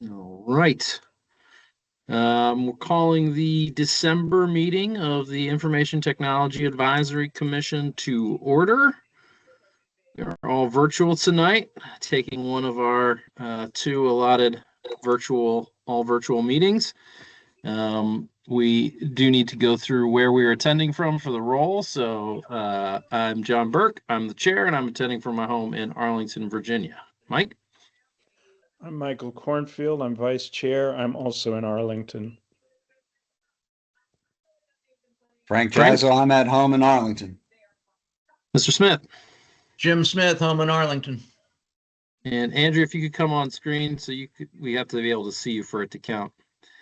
All right. We're calling the December meeting of the Information Technology Advisory Commission to order. We're all virtual tonight, taking one of our two allotted all virtual meetings. We do need to go through where we are attending from for the roll. So I'm John Burke, I'm the chair, and I'm attending from my home in Arlington, Virginia. Mike? I'm Michael Cornfield. I'm vice chair. I'm also in Arlington. Frank Jazo, I'm at home in Arlington. Mr. Smith? Jim Smith, home in Arlington. And Andrew, if you could come on screen, so we have to be able to see you for it to count.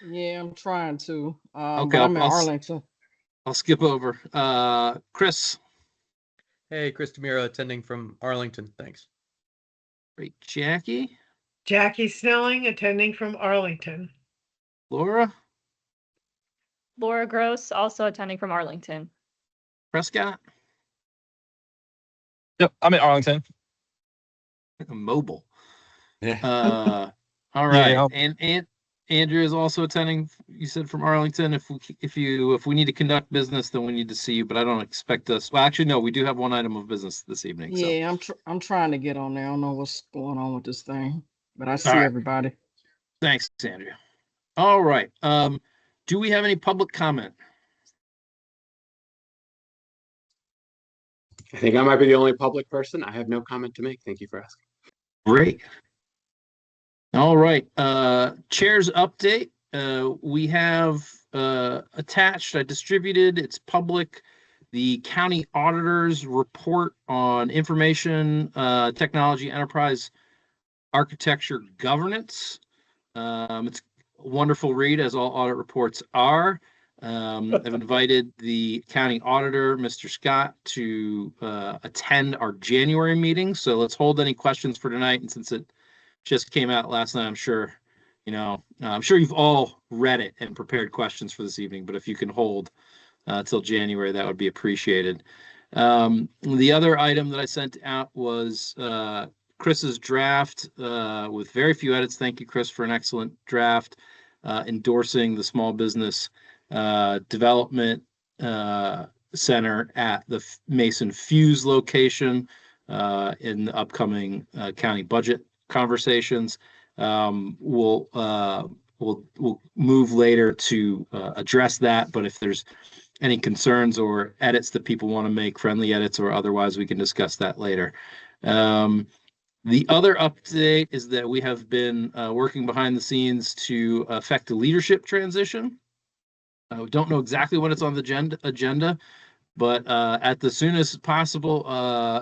Yeah, I'm trying to. Okay, but I'm in Arlington. I'll skip over. Chris. Hey, Chris DeMiro, attending from Arlington. Thanks. Great. Jackie. Jackie Snelling, attending from Arlington. Laura. Laura Gross, also attending from Arlington. Prescott. Yep, I'm in Arlington. Mobile. Yeah. All right. Yeah. And Andrew is also attending. You said from Arlington. If we need to conduct business, then we need to see you. But I don't expect us. Well, actually, no. We do have one item of business this evening. Yeah, so. I'm trying to get on there. I don't know what's going on with this thing, but I see right. everybody. Thanks, Andrew. All right. Do we have any public comment? I think I might be the only public person. I have no comment to make. Thank you for asking. Great. All right. Chair's update. We have attached, I distributed, it's public, the county auditor's report on information technology enterprise architecture governance. It's a wonderful read, as all audit reports are. I've invited the county auditor, Mr. Scott, to attend our January meeting. So let's hold any questions for tonight. And since it just came out last night, I'm sure you've all read it and prepared questions for this evening. But if you can hold till January, that would be appreciated. The other item that I sent out was Chris's draft with very few edits. Thank you, Chris, for an excellent draft endorsing the small business development center at the Mason Fuse location in the upcoming county budget conversations. We'll move later to address that, but if there's any concerns or edits that people want to make, friendly edits or otherwise, we can discuss that later. The other update is that we have been working behind the scenes to affect the leadership transition. We don't know exactly when it's on the agenda, but at the soonest possible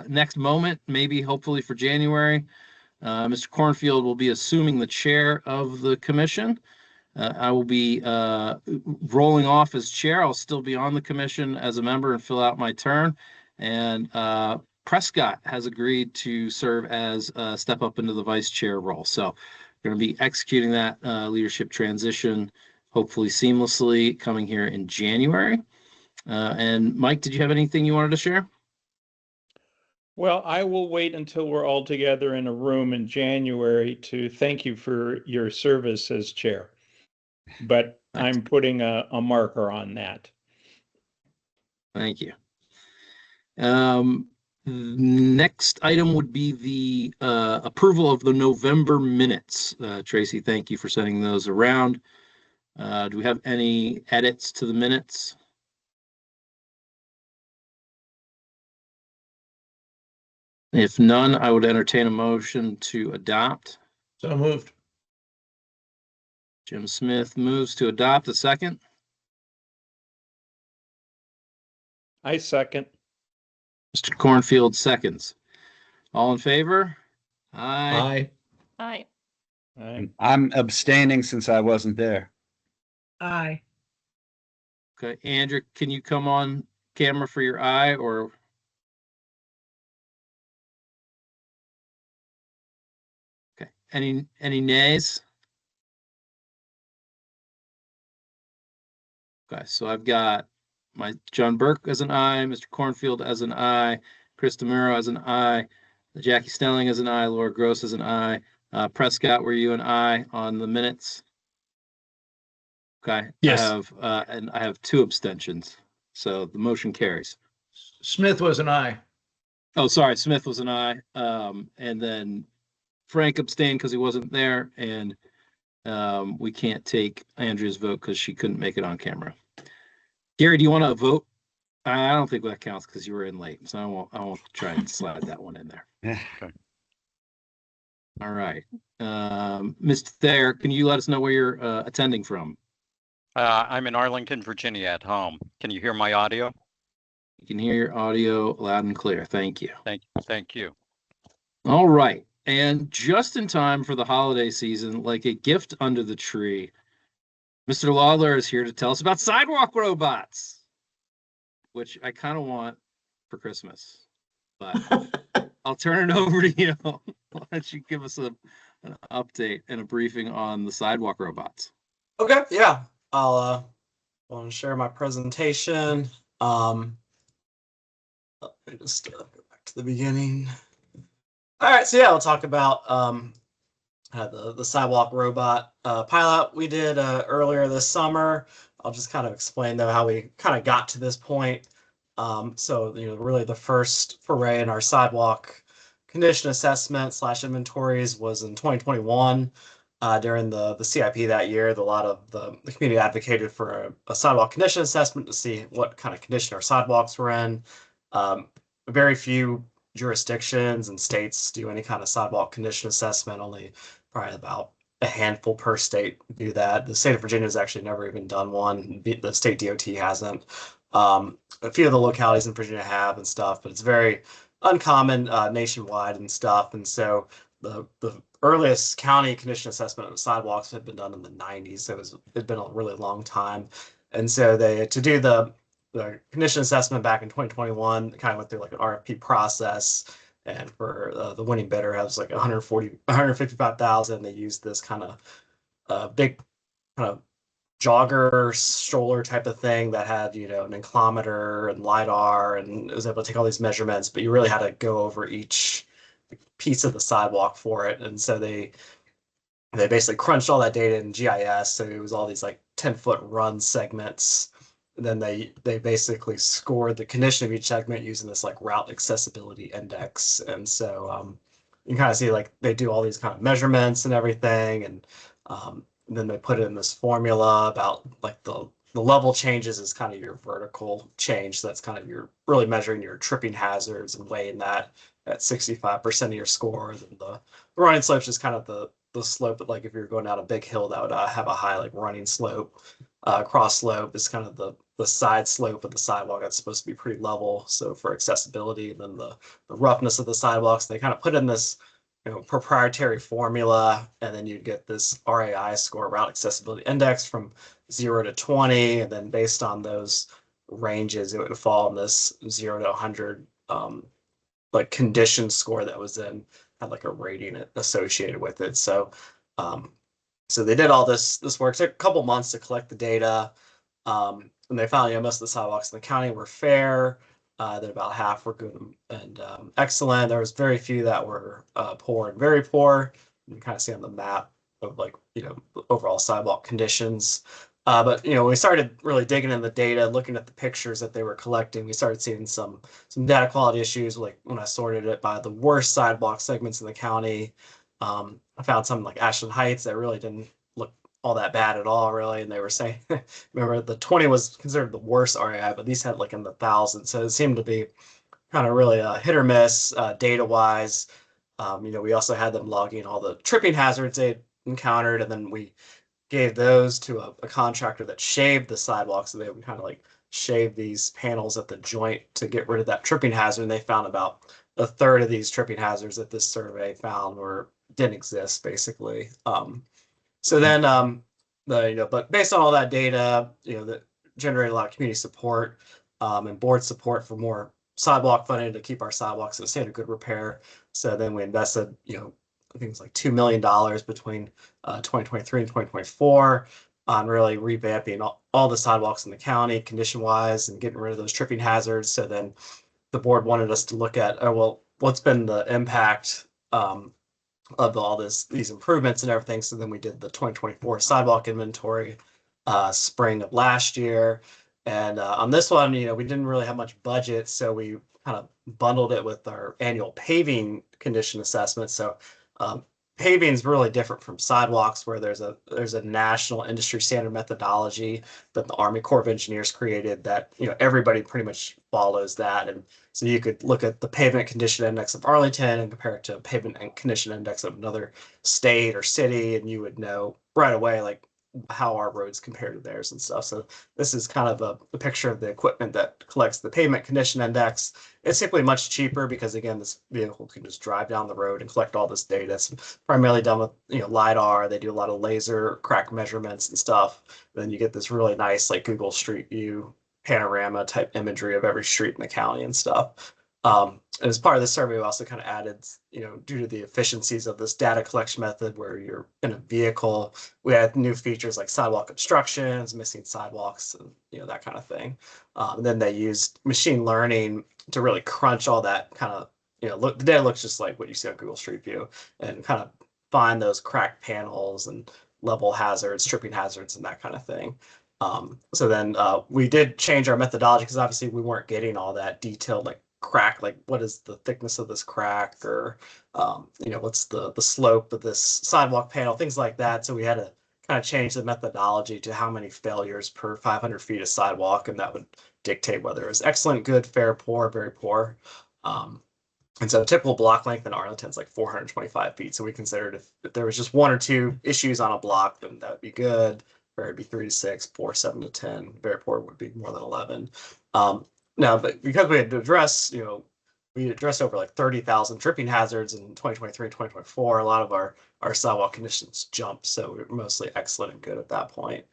next moment, maybe hopefully for January, Mr. Cornfield will be assuming the chair of the commission. I will be rolling off as chair. I'll still be on the commission as a member and fill out my term. And Prescott has agreed to serve as step up into the vice chair role. So we're going to be executing that leadership transition, hopefully seamlessly, coming here in January. And Mike, did you have anything you wanted to share? Well, I will wait until we're all together in a room in January to thank you for your service as chair. But I'm putting a marker on that. Thank you. Next item would be the approval of the November minutes. Tracy, thank you for sending those around. Do we have any edits to the minutes? If none, I would entertain a motion to adopt. So moved. Jim Smith moves to adopt. A second. I second. Mr. Cornfield seconds. All in favor? Aye. Aye. Aye. I'm abstaining since I wasn't there. Aye. Okay, Andrew, can you come on camera for your aye or? Okay, any nays? Okay, so I've got my John Burke as an aye, Mr. Cornfield as an aye, Chris DeMuro as an aye, Jackie Snelling as an aye, Laura Gross as an aye, Prescott, were you and I on the minutes? Okay. Yes. And I have 2 abstentions. So the motion carries. Smith was an aye. Oh, sorry, Smith was an aye. And then Frank abstained because he wasn't there, and we can't take Andrea's vote because she couldn't make it on camera. Gary, do you want to vote? I don't think that counts because you were in late, so I won't try and slide that one in there. Yeah. All right. Mr. Thayer, can you let us know where you're attending from? I'm in Arlington, Virginia at home. Can you hear my audio? You can hear your audio loud and clear. Thank you. Thank you. All right. And just in time for the holiday season, like a gift under the tree, Mr. Lawler is here to tell us about sidewalk robots, which I kind of want for Christmas. But I'll turn it over to you. Why don't you give us an update and a briefing on the sidewalk robots? Okay, yeah. I'll want to share my presentation. Let me just go back to the beginning. All right, so yeah, we'll talk about the sidewalk robot pilot we did earlier this summer. I'll just kind of explain though how we kind of got to this point. So really the first foray in our sidewalk condition assessment / inventories was in 2021. During the CIP that year, a lot of the community advocated for a sidewalk condition assessment to see what kind of condition our sidewalks were in. Very few jurisdictions and states do any kind of sidewalk condition assessment. Only probably about a handful per state do that. The state of Virginia has actually never even done one. The state DOT hasn't. A few of the localities in Virginia have and stuff, but it's very uncommon nationwide and stuff. And so the earliest county condition assessment of sidewalks had been done in the 90s. So it'd been a really long time. And so to do the condition assessment back in 2021, kind of went through like an RFP process. And for the winning bidder, it was like 155,000. They used this kind of big kind of jogger stroller type of thing that had, an inclometer and LiDAR, and it was able to take all these measurements, but you really had to go over each piece of the sidewalk for it. And so they basically crunched all that data in GIS. So it was all these like 10-foot run segments. And then they basically scored the condition of each segment using this like route accessibility index. And so you can kind of see like they do all these kind of measurements and everything. And then they put it in this formula about like the level changes is kind of your vertical change. So that's kind of you're really measuring your tripping hazards and weighing that at 65% of your score. And the running slope is kind of the slope, but like if you're going down a big hill that would have a high like running slope. Cross slope is kind of the side slope of the sidewalk that's supposed to be pretty level. So for accessibility, and then the roughness of the sidewalks, they kind of put in this proprietary formula, and then you get this RAI score, route accessibility index, from 0 to 20, and then based on those ranges, it would fall in this 0 to 100 like condition score that was then had like a rating associated with it. So so they did all this work. It took a couple months to collect the data, and they found most of the sidewalks in the county were fair. That about half were good and excellent. There was very few that were poor and very poor. You can kind of see on the map of like overall sidewalk conditions. But we started really digging in the data, looking at the pictures that they were collecting. We started seeing some data quality issues. Like when I sorted it by the worst sidewalk segments in the county, I found some like Ashland Heights that really didn't look all that bad at all, really. And they were saying, remember the 20 was considered the worst RAI, but these had like in the thousands. So it seemed to be kind of really hit or miss data wise. We also had them logging all the tripping hazards they encountered, and then we gave those to a contractor that shaved the sidewalk. So they would kind of like shave these panels at the joint to get rid of that tripping hazard. And they found about a third of these tripping hazards that this survey found didn't exist, basically. So then but based on all that data, that generated a lot of community support and board support for more sidewalk funding to keep our sidewalks in a state of good repair. So then we invested, I think it's like $2 million between 2023 and 2024 on really revamping all the sidewalks in the county condition wise and getting rid of those tripping hazards. So then the board wanted us to look at, what's been the impact of all these improvements and everything. So then we did the 2024 sidewalk inventory spring of last year. And on this one, we didn't really have much budget, so we kind of bundled it with our annual paving condition assessment. So paving is really different from sidewalks, where there's a national industry standard methodology that the Army Corps of Engineers created that everybody pretty much follows that. And so you could look at the pavement condition index of Arlington and compare it to a pavement and condition index of another state or city, and you would know right away like how our roads compare to theirs and stuff. So this is kind of a picture of the equipment that collects the pavement condition index. It's simply much cheaper because, again, this vehicle can just drive down the road and collect all this data. It's primarily done with LiDAR. They do a lot of laser crack measurements and stuff. And then you get this really nice like Google Street View panorama type imagery of every street in the county and stuff. And as part of the survey, we also kind of added, due to the efficiencies of this data collection method where you're in a vehicle, we had new features like sidewalk obstructions, missing sidewalks, and that kind of thing. And then they used machine learning to really crunch all that kind of, the data looks just like what you see on Google Street View, and kind of find those cracked panels and level hazards, tripping hazards, and that kind of thing. So then we did change our methodology because obviously we weren't getting all that detailed like crack, like what is the thickness of this crack, or what's the slope of this sidewalk panel, things like that. So we had to kind of change the methodology to how many failures per 500 feet of sidewalk, and that would dictate whether it was excellent, good, fair, poor, very poor. And so typical block length in Arlington is like 425 feet. So we considered if there was just one or two issues on a block, then that would be good. Fair would be 3 to 6, poor 7 to 10. Very poor would be more than 11. Now, but because we had to address, we addressed over like 30,000 tripping hazards in 2023 and 2024. A lot of our sidewalk conditions jumped, so we were mostly excellent and good at that point.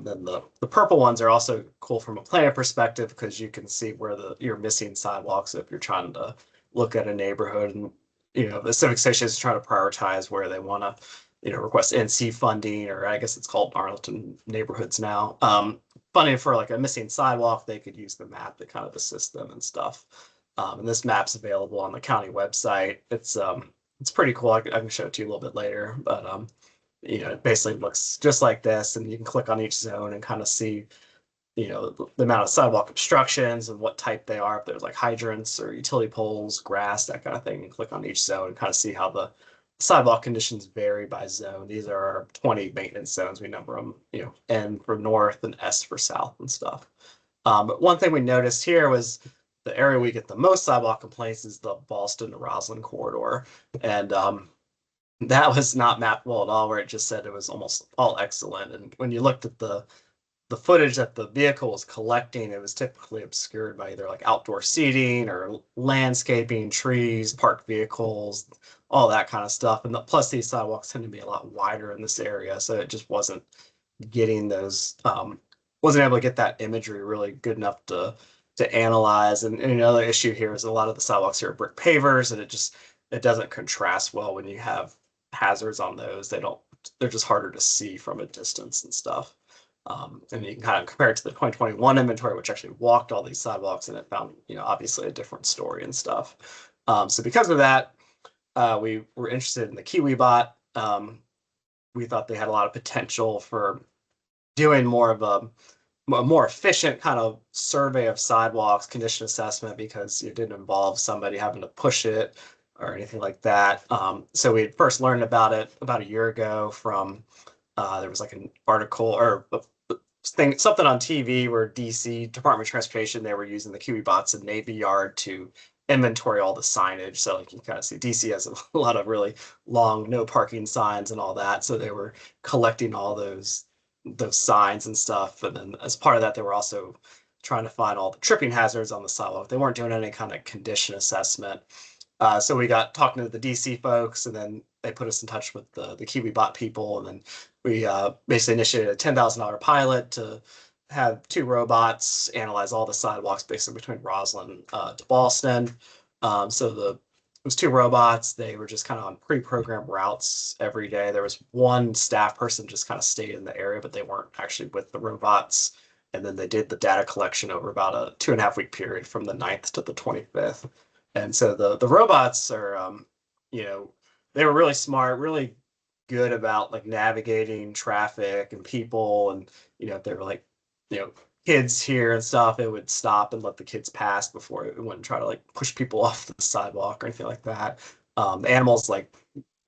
Then the purple ones are also cool from a planning perspective because you can see where you're missing sidewalks if you're trying to look at a neighborhood, and the civic station is trying to prioritize where they want to request NC funding, or I guess it's called Arlington neighborhoods now. Funding for like a missing sidewalk, they could use the map to kind of assist them and stuff. And this map's available on the county website. It's pretty cool. I can show it to you a little bit later, but it basically looks just like this, and you can click on each zone and kind of see the amount of sidewalk obstructions and what type they are. If there's like hydrants or utility poles, grass, that kind of thing, and click on each zone and kind of see how the sidewalk conditions vary by zone. These are our 20 maintenance zones. We number them, N for north and S for south and stuff. But one thing we noticed here was the area we get the most sidewalk complaints is the Ballston to Roslyn corridor. And that was not mappable at all, where it just said it was almost all excellent. And when you looked at the footage that the vehicle was collecting, it was typically obscured by either like outdoor seating or landscaping, trees, parked vehicles, all that kind of stuff. And plus these sidewalks tend to be a lot wider in this area, so it just wasn't getting those, wasn't able to get that imagery really good enough to analyze. And another issue here is a lot of the sidewalks here are brick pavers, and it doesn't contrast well when you have hazards on those. They're just harder to see from a distance and stuff. And you can kind of compare it to the 2021 inventory, which actually walked all these sidewalks, and it found, obviously a different story and stuff. So because of that, we were interested in the KiwiBot. We thought they had a lot of potential for doing more of a more efficient kind of survey of sidewalks, condition assessment, because it didn't involve somebody having to push it or anything like that. So we had first learned about it about a year ago from, there was like an article or something on TV where DC Department of Transportation, they were using the KiwiBots in Navy Yard to inventory all the signage. So like you kind of see DC has a lot of really long no parking signs and all that. So they were collecting all those signs and stuff. And then as part of that, they were also trying to find all the tripping hazards on the sidewalk. They weren't doing any kind of condition assessment. So we got talking to the DC folks, and then they put us in touch with the KiwiBot people. And then we basically initiated a $10,000 pilot to have 2 robots analyze all the sidewalks basically between Roslyn to Ballston. It was 2 robots. They were just kind of on pre-programmed routes every day. There was one staff person just kind of stayed in the area, but they weren't actually with the robots. And then they did the data collection over about a 2.5-week period from the 9th to the 25th. And so the robots are, they were really smart, really good about like navigating traffic and people, and if they were like kids here and stuff, it would stop and let the kids pass before it wouldn't try to like push people off the sidewalk or anything like that. The animals like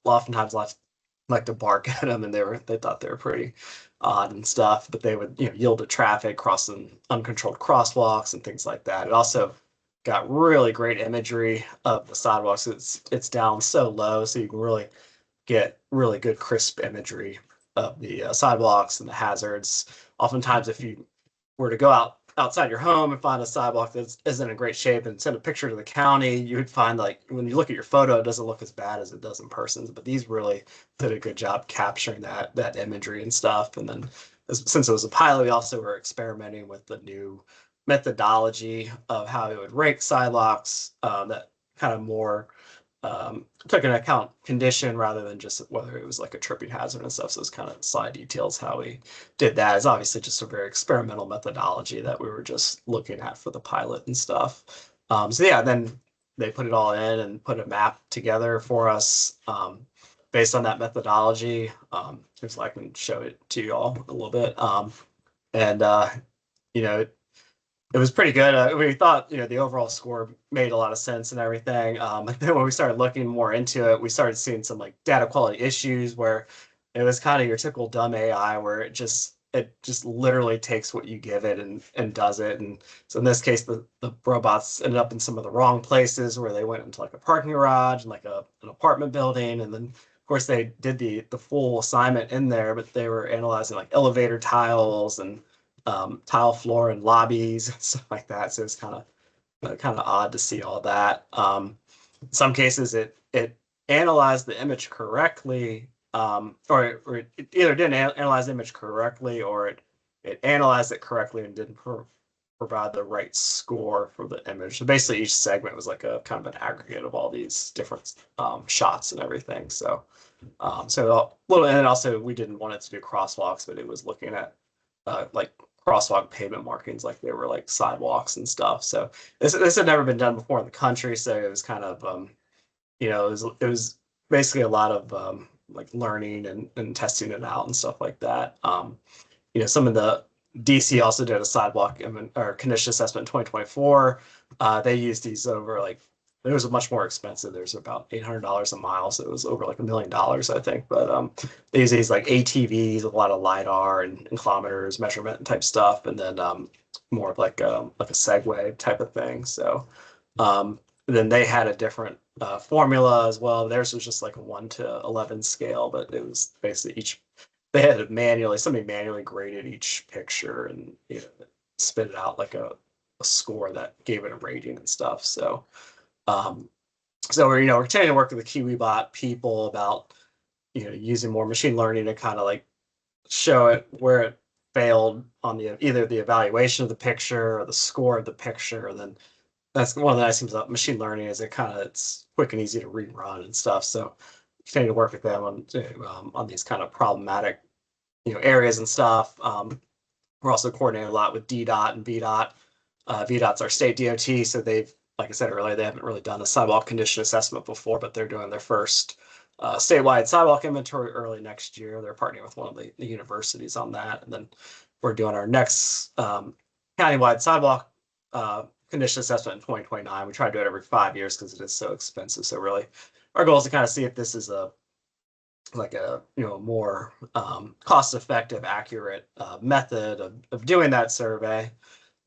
oftentimes like to bark at them, and they thought they were pretty odd and stuff, but they would yield to traffic, crossing uncontrolled crosswalks and things like that. It also got really great imagery of the sidewalks. It's down so low, so you can really get really good crisp imagery of the sidewalks and the hazards. Oftentimes, if you were to go outside your home and find a sidewalk that isn't in great shape and send a picture to the county, you would find like when you look at your photo, it doesn't look as bad as it does in person. But these really did a good job capturing that imagery and stuff. And then since it was a pilot, we also were experimenting with the new methodology of how it would rank sidewalks that kind of more took into account condition rather than just whether it was like a tripping hazard and stuff. So it's kind of side details how we did that. It's obviously just a very experimental methodology that we were just looking at for the pilot and stuff. So yeah, then they put it all in and put a map together for us based on that methodology. So I can show it to you all a little bit. It was pretty good. We thought, the overall score made a lot of sense and everything. And then when we started looking more into it, we started seeing some like data quality issues where it was kind of your typical dumb AI where it just literally takes what you give it and does it. And so in this case, the robots ended up in some of the wrong places where they went into like a parking garage and like an apartment building. And then of course they did the full assignment in there, but they were analyzing like elevator tiles and tile floor and lobbies and stuff like that. So it's kind of odd to see all that. In some cases, it analyzed the image correctly, or it either didn't analyze the image correctly, or it analyzed it correctly and didn't provide the right score for the image. So basically, each segment was like a kind of an aggregate of all these different shots and everything. So a little, and also we didn't want it to do crosswalks, but it was looking at like crosswalk pavement markings like they were like sidewalks and stuff. So this had never been done before in the country, so it was kind of it was basically a lot of like learning and testing it out and stuff like that. Some of the DC also did a sidewalk or condition assessment in 2024. They used these over like it was much more expensive. There's about $800 a mile, so it was over like $1 million, I think. But they use these like ATVs with a lot of LiDAR and kilometers measurement type stuff, and then more of like a Segway type of thing. So then they had a different formula as well. Theirs was just like a 1 to 11 scale, but it was basically they had to somebody manually graded each picture and spit it out like a score that gave it a rating and stuff. So we're continuing to work with the KiwiBot people about using more machine learning to kind of like show it where it failed on either the evaluation of the picture or the score of the picture. And then that's one of the nice things about machine learning is it's quick and easy to rerun and stuff. So continue to work with them on these kind of problematic areas and stuff. We're also coordinating a lot with DDOT and VDOT. VDOT's our state DOT, so they've, like I said earlier, they haven't really done a sidewalk condition assessment before, but they're doing their first statewide sidewalk inventory early next year. They're partnering with one of the universities on that. And then we're doing our next countywide sidewalk condition assessment in 2029. We try to do it every 5 years because it is so expensive. So really, our goal is to kind of see if this is a more cost-effective, accurate method of doing that survey.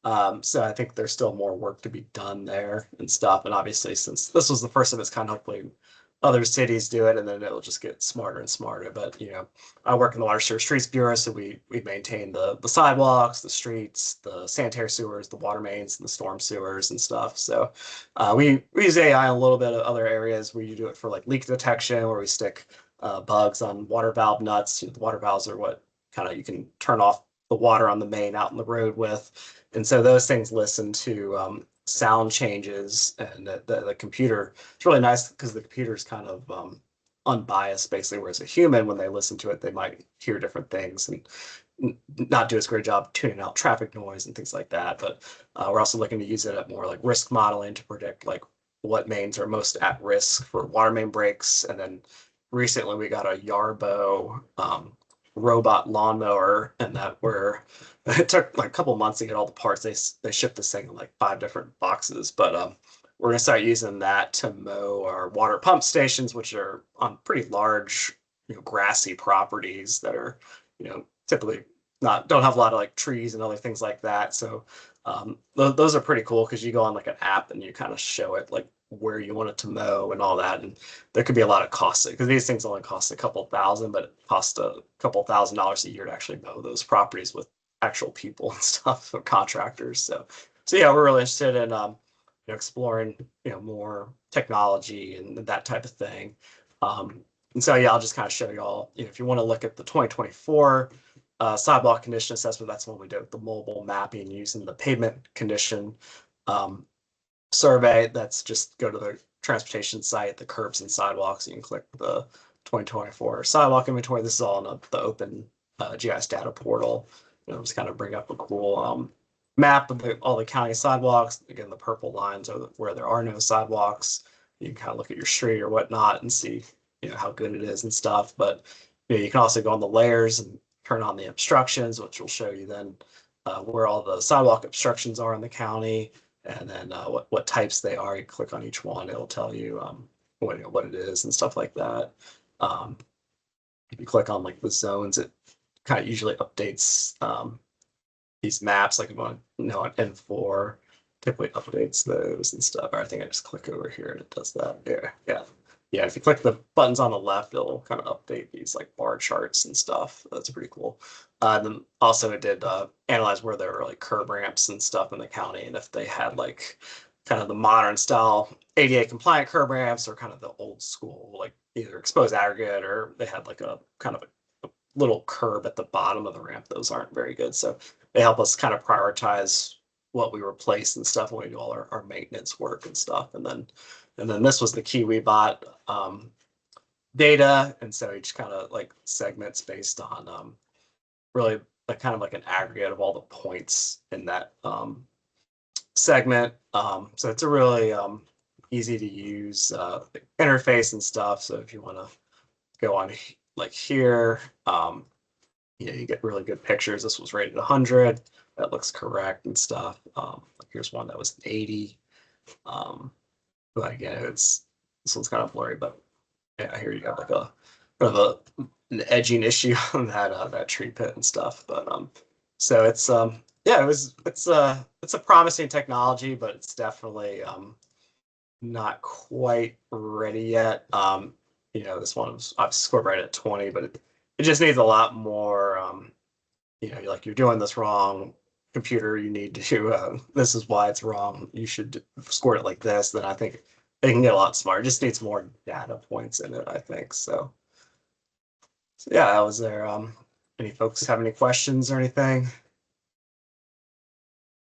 So I think there's still more work to be done there and stuff. And obviously, since this was the first of its kind, hopefully other cities do it, and then it'll just get smarter and smarter. But I work in the Water Sewer Streets Bureau, so we maintain the sidewalks, the streets, the sanitary sewers, the water mains, and the storm sewers and stuff. So we use AI in a little bit of other areas. We do it for like leak detection, where we stick bugs on water valve nuts. The water valves are what kind of you can turn off the water on the main out in the road with. And so those things listen to sound changes, and the computer, it's really nice because the computer is kind of unbiased basically, whereas a human, when they listen to it, they might hear different things and not do as great a job tuning out traffic noise and things like that. But we're also looking to use it at more like risk modeling to predict like what mains are most at risk for water main breaks, and then recently we got a Yarbo robot lawnmower, and that it took like a couple months to get all the parts. They shipped this thing in like 5 different boxes, but we're gonna start using that to mow our water pump stations, which are on pretty large, grassy properties that are, typically don't have a lot of like trees and other things like that. So those are pretty cool because you go on like an app and you kind of show it like where you want it to mow and all that. And there could be a lot of costs because these things only cost a couple thousand, but it costs a couple $1,000s a year to actually mow those properties with actual people and stuff, or contractors. So yeah, we're really interested in exploring more technology and that type of thing. And so yeah, I'll just kind of show you all. If you want to look at the 2024 sidewalk condition assessment, that's when we do the mobile mapping using the pavement condition survey. That's just go to the transportation site, the curbs and sidewalks. You can click the 2024 sidewalk inventory. This is all in the open GIS data portal. Just kind of bring up a cool map of all the county sidewalks. Again, the purple lines are where there are no sidewalks. You can kind of look at your street or whatnot and see how good it is and stuff. But you can also go on the layers and turn on the obstructions, which will show you then where all the sidewalk obstructions are in the county, and then what types they are. You click on each one, it'll tell you what it is and stuff like that. If you click on like the zones, it kind of usually updates these maps. Like if you want to know on N4, typically updates those and stuff. Or I think I just click over here and it does that. Yeah. If you click the buttons on the left, it'll kind of update these like bar charts and stuff. That's pretty cool. Then also it did analyze where there were like curb ramps and stuff in the county, and if they had like kind of the modern style ADA compliant curb ramps or kind of the old school, like either exposed aggregate, or they had like a kind of a little curb at the bottom of the ramp. Those aren't very good. So they help us kind of prioritize what we replace and stuff when we do all our maintenance work and stuff. And then this was the KiwiBot data. And so each kind of like segments based on really like kind of like an aggregate of all the points in that segment. So it's a really easy to use interface and stuff. So if you want to go on like here, you get really good pictures. This was rated 100. That looks correct and stuff. Here's one that was 80. But again, this one's kind of blurry, but yeah, here you got like a kind of an edging issue on that tree pit and stuff. But so it's it's a promising technology, but it's definitely not quite ready yet. This one was I've scored right at 20, but it just needs a lot more. Like you're doing this wrong, computer. You need to. This is why it's wrong. You should score it like this. Then I think they can get a lot smarter. It just needs more data points in it, I think. So yeah, I was there. Any folks have any questions or anything?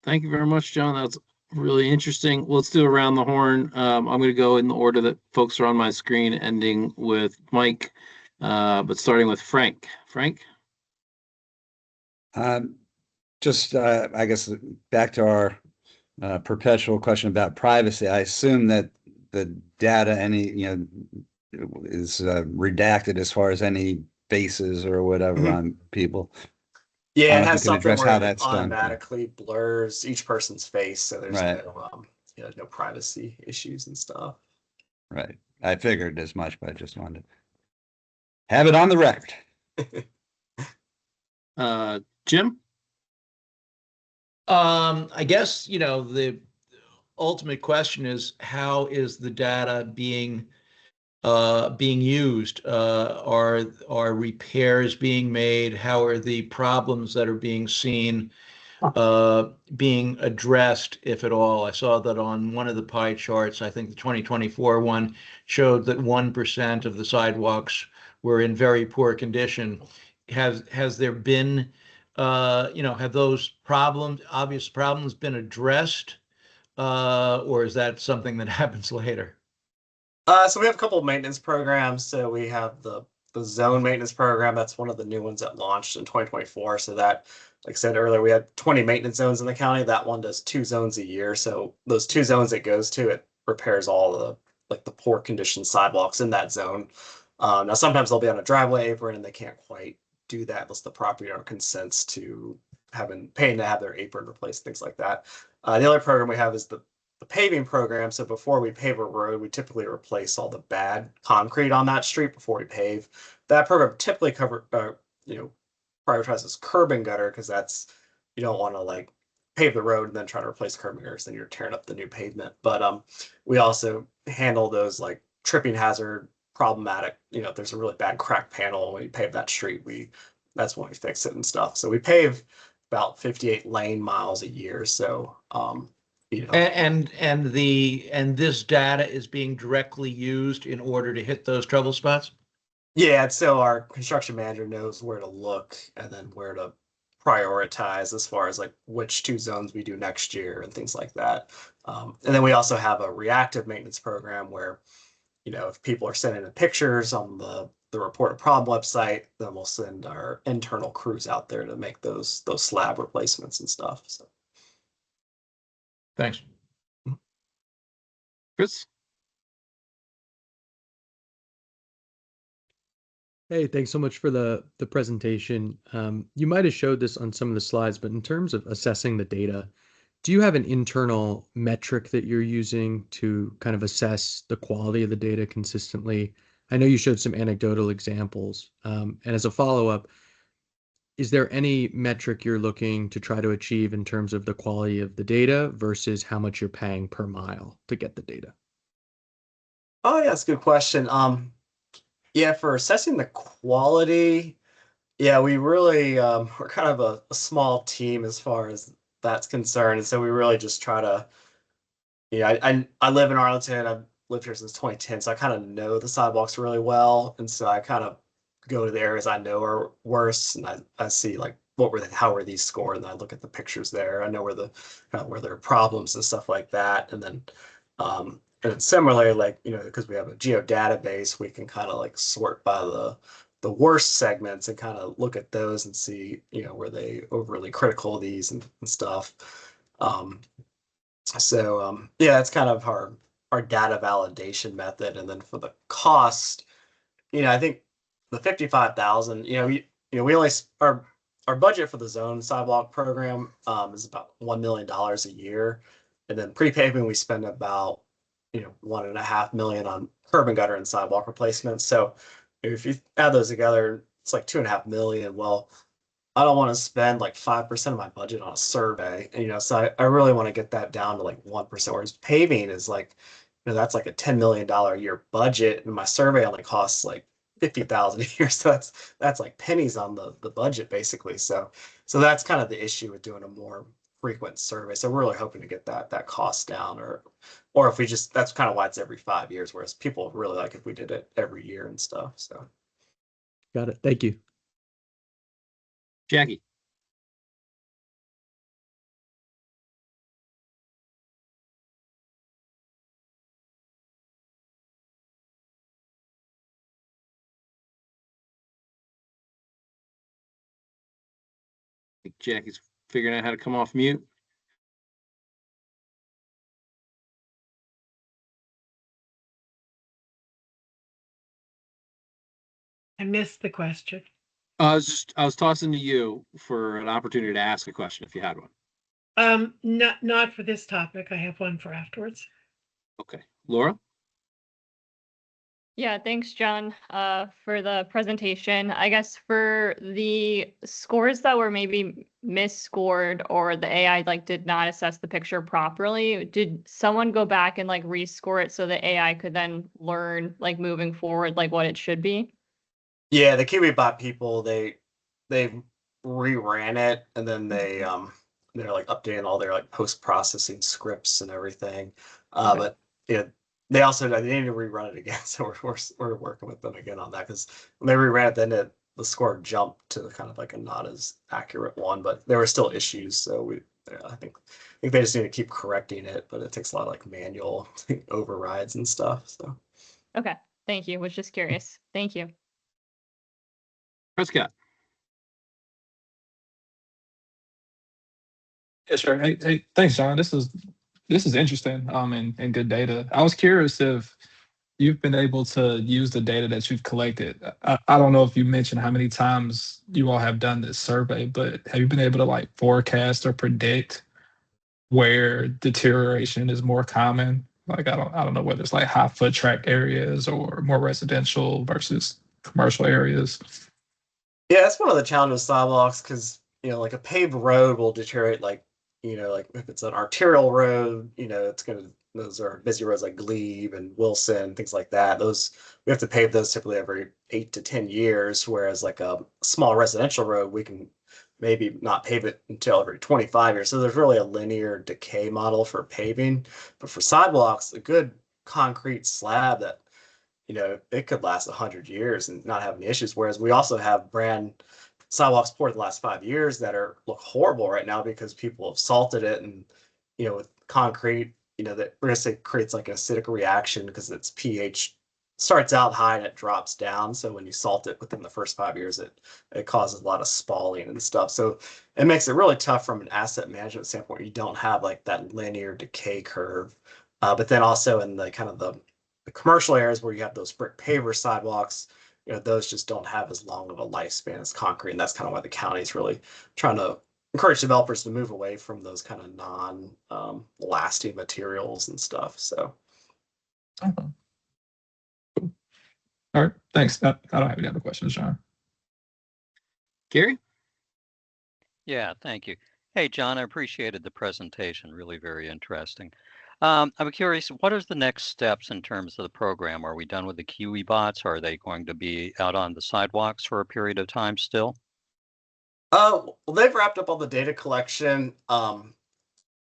Thank you very much, John. That's really interesting. Let's do around the horn. I'm going to go in the order that folks are on my screen, ending with Mike, but starting with Frank. Frank? Just, I guess, back to our perpetual question about privacy. I assume that the data, is redacted as far as any faces or whatever on people. Yeah, it has you can something address where how it that's done. automatically blurs each person's face, so there's Right. no privacy issues and stuff. Right. I figured as much, but I just wanted to have it on the record. Jim? I guess, the ultimate question is, how is the data being used? Are repairs being made? How are the problems that are being seen being addressed, if at all? I saw that on one of the pie charts. I think the 2024 one showed that 1% of the sidewalks were in very poor condition. Has there been have those obvious problems been addressed, or is that something that happens later? So we have a couple of maintenance programs. So we have the zone maintenance program. That's one of the new ones that launched in 2024. So that, like I said earlier, we had 20 maintenance zones in the county. That one does 2 zones a year. So those 2 zones it goes to, it repairs all the poor condition sidewalks in that zone. Now sometimes they'll be on a driveway apron and they can't quite do that unless the property owner consents to paying to have their apron replaced, things like that. The other program we have is the paving program. So before we pave a road, we typically replace all the bad concrete on that street before we pave. That program typically prioritizes curb and gutter because you don't want to like pave the road and then try to replace curb and gutters, then you're tearing up the new pavement. But we also handle those like tripping hazard problematic, if there's a really bad crack panel when we pave that street, that's when we fix it and stuff. So we pave about 58 lane miles a year. So And this data is being directly used in order to hit those trouble spots? Yeah, so our construction manager knows where to look and then where to prioritize as far as like which 2 zones we do next year and things like that. And then we also have a reactive maintenance program where, if people are sending in pictures on the report a problem website, then we'll send our internal crews out there to make those slab replacements and stuff. So Thanks. Chris? Hey, thanks so much for the presentation. You might have showed this on some of the slides, but in terms of assessing the data, do you have an internal metric that you're using to kind of assess the quality of the data consistently? I know you showed some anecdotal examples. And as a follow-up, is there any metric you're looking to try to achieve in terms of the quality of the data versus how much you're paying per mile to get the data? Oh, yeah, that's a good question. Yeah, for assessing the quality, yeah, we really we're kind of a small team as far as that's concerned, and so we really just try to, I live in Arlington. I've lived here since 2010, so I kind of know the sidewalks really well, and so I kind of go to the areas I know are worse, and I see like how were these scored, and I look at the pictures there. I know where there are problems and stuff like that, and then similarly, like because we have a geo database, we can kind of like sort by the worst segments and kind of look at those and see were they overly critical of these and stuff. Yeah, that's kind of our data validation method. And then for the cost, I think the 55,000, we only our budget for the zone sidewalk program is about $1 million a year. And then pre-paving, we spend about, $1.5 million on curb and gutter and sidewalk replacements. So if you add those together, it's like $2.5 million. Well, I don't want to spend like 5% of my budget on a survey, so I really want to get that down to like 1%. Whereas paving is like, that's like a $10 million a year budget, and my survey only costs like 50,000 a year. So that's like pennies on the budget basically. So that's kind of the issue with doing a more frequent survey. So we're really hoping to get that cost down, or if we that's kind of why it's every 5 years, whereas people really like if we did it every year and stuff. So Got it. Thank you. Jackie? I think Jackie's figuring out how to come off mute. I missed the question. I was tossing to you for an opportunity to ask a question if you had one. Not for this topic. I have one for afterwards. Okay. Laura? Yeah, thanks, John, for the presentation. I guess for the scores that were maybe misscored or the AI did not assess the picture properly, did someone go back and rescore it so the AI could then learn moving forward what it should be? Yeah, the KiwiBot people, they reran it, and then they're updating all their post-processing scripts and everything. Okay. But yeah, they need to rerun it again. So we're working with them again on that, because when they reran it, then the score jumped to kind of a not as accurate one, but there were still issues. So I think they just need to keep correcting it, but it takes a lot of manual overrides and stuff. So Okay, thank you. Was just curious. Thank you. Prescott? Yeah, sure. Hey, thanks, John. This is interesting, and good data. I was curious if you've been able to use the data that you've collected. I don't know if you mentioned how many times you all have done this survey, but have you been able to like forecast or predict where deterioration is more common? Like I don't know whether it's like high foot track areas or more residential versus commercial areas. Yeah, that's one of the challenges with sidewalks because, like a paved road will deteriorate like if it's an arterial road, those are busy roads like Glebe and Wilson, things like that. Those we have to pave those typically every 8 to 10 years, whereas like a small residential road, we can maybe not pave it until every 25 years. So there's really a linear decay model for paving. But for sidewalks, a good concrete slab that it could last 100 years and not have any issues. Whereas we also have brand sidewalks poured the last 5 years that look horrible right now because people have salted it, and with concrete, that basically creates like an acidic reaction because its pH starts out high and it drops down. So when you salt it within the first 5 years, it causes a lot of spalling and stuff. So it makes it really tough from an asset management standpoint. You don't have like that linear decay curve. But then also in the kind of the commercial areas where you have those brick paver sidewalks, those just don't have as long of a lifespan as concrete. And that's kind of why the county is really trying to encourage developers to move away from those kind of non-lasting materials and stuff. So. Okay. Cool. All right. Thanks. I don't have any other questions, John. Gary? Yeah, thank you. Hey, John, I appreciated the presentation. Really very interesting. I'm curious, what are the next steps in terms of the program? Are we done with the Kiwi bots? Or are they going to be out on the sidewalks for a period of time still? Well, they've wrapped up all the data collection for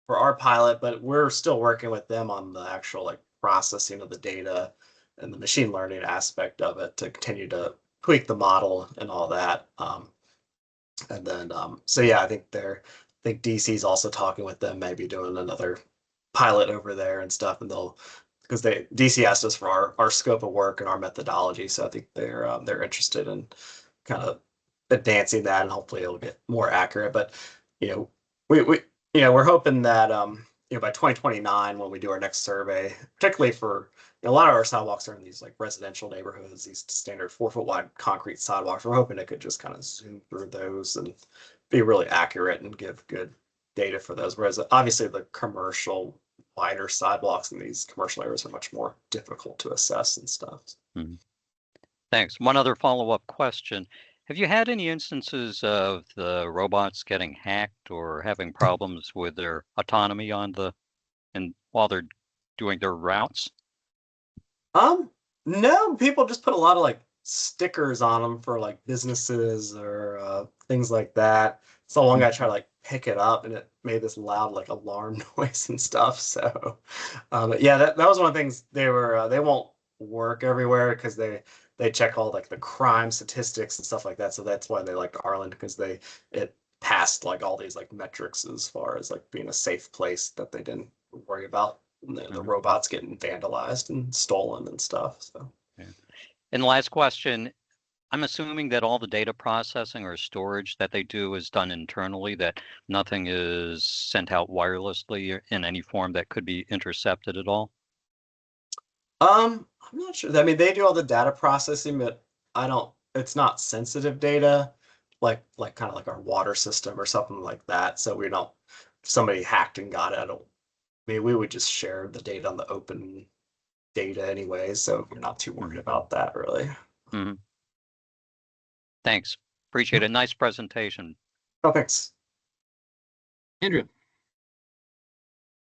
our pilot, but we're still working with them on the actual like processing of the data and the machine learning aspect of it to continue to tweak the model and all that. And then, so yeah, I think DC is also talking with them, maybe doing another pilot over there and stuff, and because DC asked us for our scope of work and our methodology, so I think they're interested in kind of advancing that, and hopefully it'll get more accurate. But we're hoping that by 2029 when we do our next survey, particularly for a lot of our sidewalks are in these like residential neighborhoods, these standard 4-foot wide concrete sidewalks. We're hoping it could just kind of zoom through those and be really accurate and give good data for those. Whereas obviously the commercial wider sidewalks in these commercial areas are much more difficult to assess and stuff. Mm-hmm. Thanks. One other follow-up question. Have you had any instances of the robots getting hacked or having problems with their autonomy while they're doing their routes? No, people just put a lot of like stickers on them for like businesses or things like that. So one guy tried to like pick it up and it made this loud like alarm noise and stuff. So yeah, that was one of the things they won't work everywhere because they check all like the crime statistics and stuff like that. So that's why they liked Arlington, because it passed like all these like metrics as far as like being a safe place that they didn't worry about the robots getting vandalized and stolen and stuff. So. Yeah. And the last question, I'm assuming that all the data processing or storage that they do is done internally, that nothing is sent out wirelessly in any form that could be intercepted at all? I'm not sure. I mean, they do all the data processing, but it's not sensitive data, like kind of like our water system or something like that. So if somebody hacked and got it, we would just share the data on the open data anyway, so we're not too worried about that really. Mm-hmm. Thanks. Appreciate it. Nice presentation. Oh, thanks. Andrew.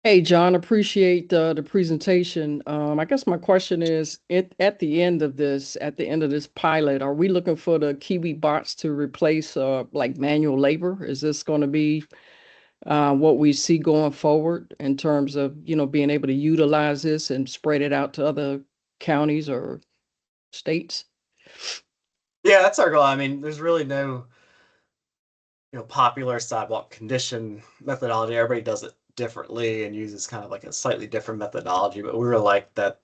Hey, John, appreciate the presentation. I guess my question is, at the end of this pilot, are we looking for the Kiwi bots to replace like manual labor? Is this going to be what we see going forward in terms of, being able to utilize this and spread it out to other counties or states? Yeah, that's our goal. I mean, there's really no, popular sidewalk condition methodology. Everybody does it differently and uses kind of like a slightly different methodology, but we really like that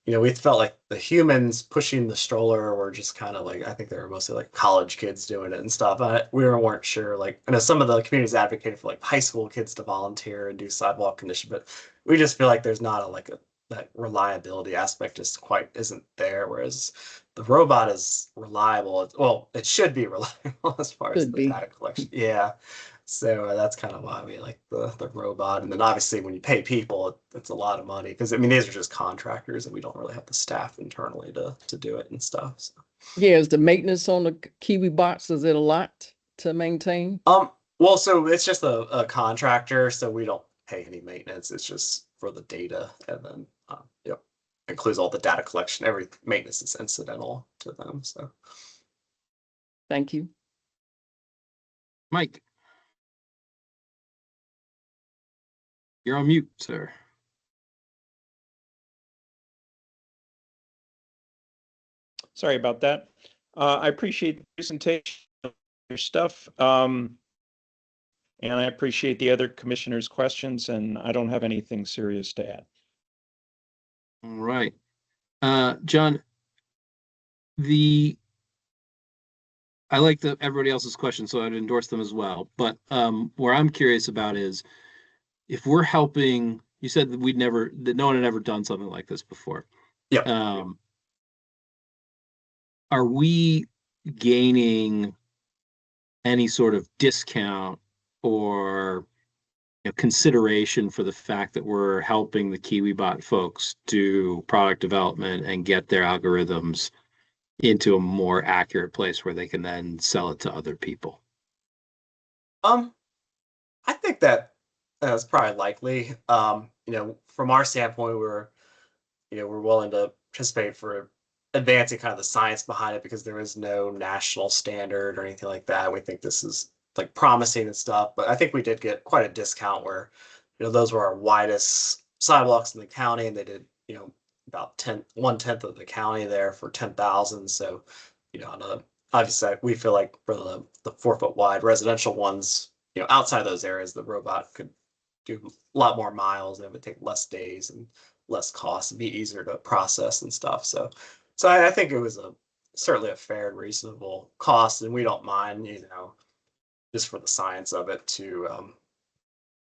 we felt like the humans pushing the stroller were just kind of like, I think they were mostly like college kids doing it and stuff. We weren't sure, like, I know some of the communities advocated for like high school kids to volunteer and do sidewalk condition, but we just feel like there's not a that reliability aspect isn't there. Whereas the robot is reliable. Well, it should be reliable as far as Could the be. data collection. Yeah. So that's kind of why we like the robot. And then obviously when you pay people, it's a lot of money because I mean these are just contractors and we don't really have the staff internally to do it and stuff. So. Yeah, is the maintenance on the Kiwi bots, is it a lot to maintain? Well, so it's just a contractor, so we don't pay any maintenance. It's just for the data, and then yep, includes all the data collection. Every maintenance is incidental to them. So Thank you. Mike, you're on mute, sir. Sorry about that. I appreciate the presentation of your stuff. And I appreciate the other commissioners' questions, and I don't have anything serious to add. All right. John, I like everybody else's questions, so I'd endorse them as well. But where I'm curious about is if we're helping, you said that no one had ever done something like this before. yeah. Are we gaining any sort of discount or consideration for the fact that we're helping the KiwiBot folks do product development and get their algorithms into a more accurate place where they can then sell it to other people? I think that's probably likely. From our standpoint, we're willing to participate for advancing kind of the science behind it because there is no national standard or anything like that. We think this is like promising and stuff, but I think we did get quite a discount where, those were our widest sidewalks in the county, and they did, about 1/10 of the county there for 10,000. So, obviously we feel like for the 4-foot wide residential ones, outside those areas, the robot could do a lot more miles and it would take less days and less cost and be easier to process and stuff. So I think it was certainly a fair and reasonable cost, and we don't mind, just for the science of it to,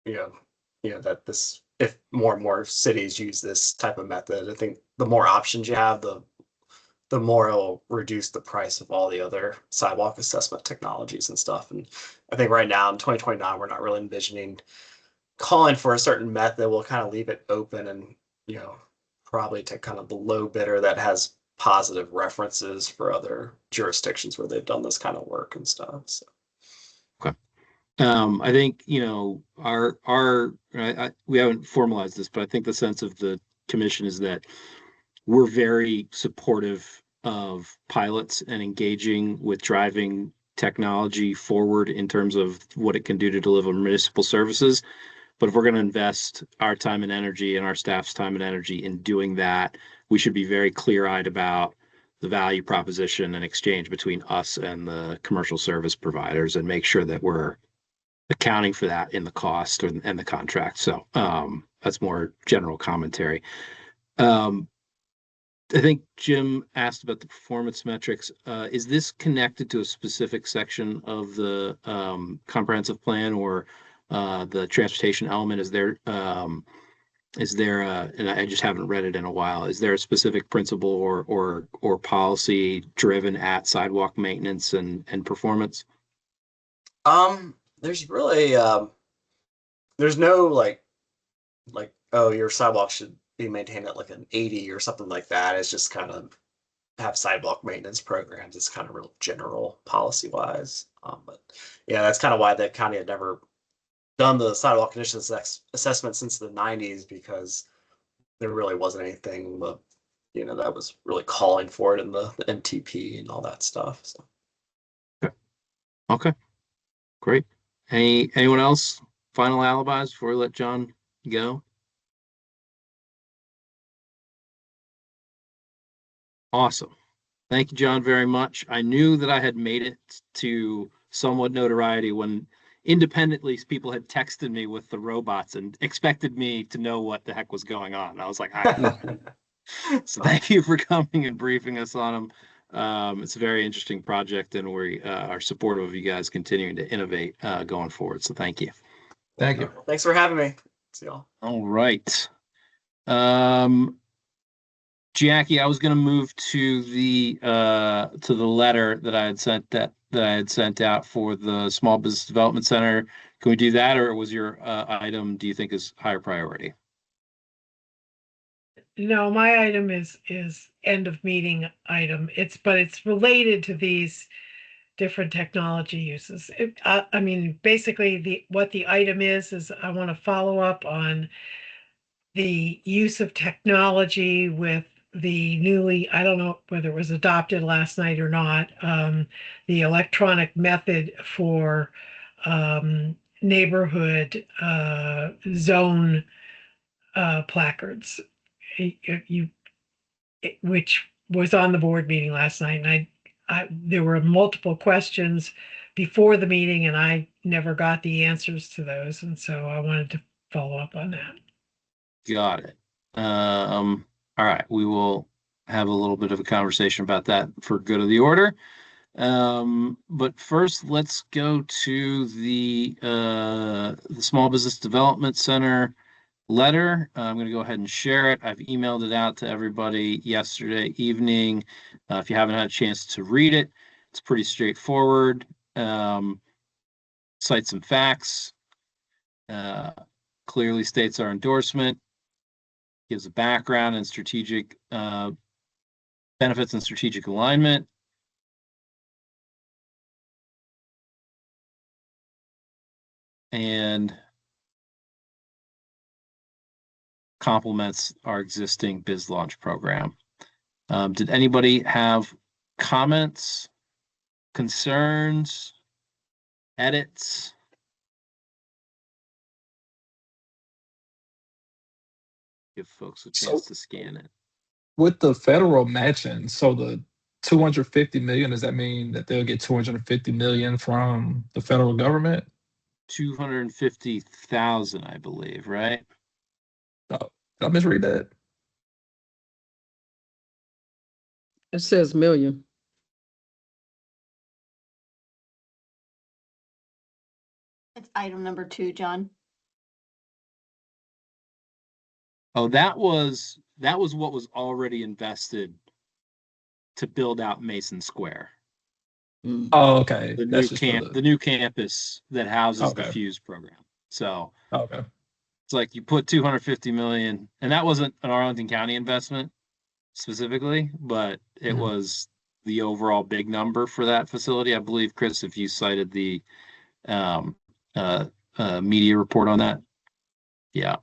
that this, if more and more cities use this type of method, I think the more options you have, the more it'll reduce the price of all the other sidewalk assessment technologies and stuff. And I think right now in 2029, we're not really envisioning calling for a certain method. We'll kind of leave it open and, probably take kind of the low bidder that has positive references for other jurisdictions where they've done this kind of work and stuff. So. Okay. I think, we haven't formalized this, but I think the sense of the commission is that we're very supportive of pilots and engaging with driving technology forward in terms of what it can do to deliver municipal services. But if we're going to invest our time and energy and our staff's time and energy in doing that, we should be very clear-eyed about the value proposition and exchange between us and the commercial service providers and make sure that we're accounting for that in the cost and the contract. So that's more general commentary. I think Jim asked about the performance metrics. Is this connected to a specific section of the comprehensive plan or the transportation element? Is there and I just haven't read it in a while, is there a specific principle or policy driven at sidewalk maintenance and performance? There's really there's no like oh, your sidewalk should be maintained at like an 80 or something like that. It's just kind of have sidewalk maintenance programs. It's kind of real general policy wise. But yeah, that's kind of why the county had never done the sidewalk conditions assessment since the 90s, because there really wasn't anything that was really calling for it in the MTP and all that stuff. So. Okay, great. Anyone else? Final alibis before we let John go? Awesome. Thank you, John, very much. I knew that I had made it to somewhat notoriety when independently people had texted me with the robots and expected me to know what the heck was going on. I was like, I know. So thank you for coming and briefing us on them. It's a very interesting project, and we are supportive of you guys continuing to innovate going forward. So thank you. Thank you. Thanks for having me. See y'all. All right. Jackie, I was going to move to the letter that I had sent out for the Small Business Development Center. Can we do that, or was your item, do you think, is higher priority? No, my item is end of meeting item. But it's related to these different technology uses. I mean, basically what the item is I want to follow up on the use of technology with the newly, I don't know whether it was adopted last night or not, the electronic method for neighborhood zone placards, which was on the board meeting last night. And there were multiple questions before the meeting, and I never got the answers to those. And so I wanted to follow up on that. Got it. All right, we will have a little bit of a conversation about that for good of the order. But first, let's go to the Small Business Development Center letter. I'm going to go ahead and share it. I've emailed it out to everybody yesterday evening. If you haven't had a chance to read it, it's pretty straightforward. Cite some facts. Clearly states our endorsement. Gives a background and strategic benefits and strategic alignment. And complements our existing biz launch program. Did anybody have comments, concerns, edits? Give folks a chance to scan it. With the federal matching, so the 250 million, does that mean that they'll get 250 million from the federal government? 250,000, I believe, right? Oh, did I misread that? It says million. It's item number 2, John. Oh, that was what was already invested to build out Mason Square. Oh, okay. The That's new just the new campus that houses the Okay. Fuse program. So Okay. it's like you put 250 million, and that wasn't an Arlington County investment specifically, but it Mhm. was the overall big number for that facility. I believe, Chris, if you cited the media report on that. Yeah.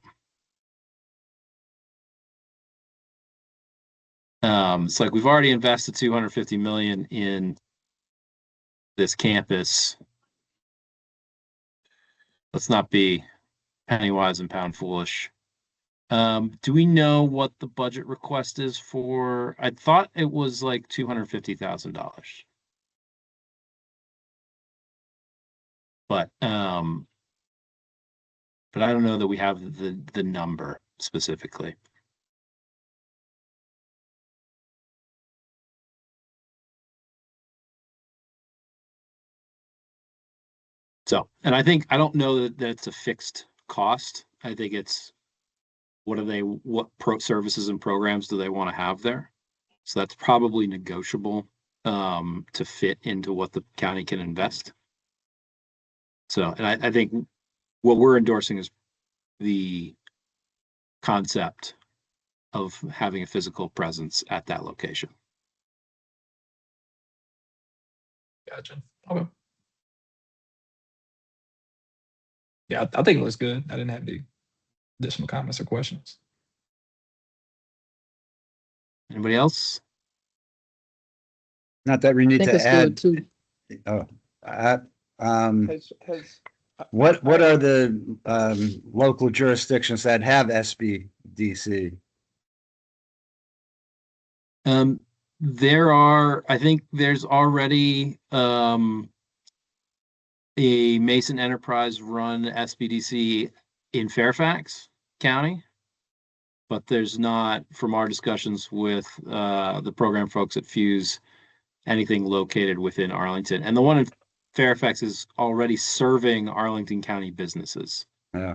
It's like we've already invested 250 million in this campus. Let's not be penny wise and pound foolish. Do we know what the budget request is for? I thought it was like $250,000. But I don't know that we have the number specifically. So, and I don't know that it's a fixed cost. I think it's what pro services and programs do they want to have there? So that's probably negotiable to fit into what the county can invest. So, and I think what we're endorsing is the concept of having a physical presence at that location. Gotcha. Okay. Yeah, I think it looks good. I didn't have any additional comments or questions. Anybody else? Not that we I need think to it's add. good too. Oh, Has what are the local jurisdictions that have SBDC? I think there's already a Mason Enterprise run SBDC in Fairfax County, but there's not, from our discussions with the program folks at Fuse, anything located within Arlington. And the one in Fairfax is already serving Arlington County businesses. Yeah.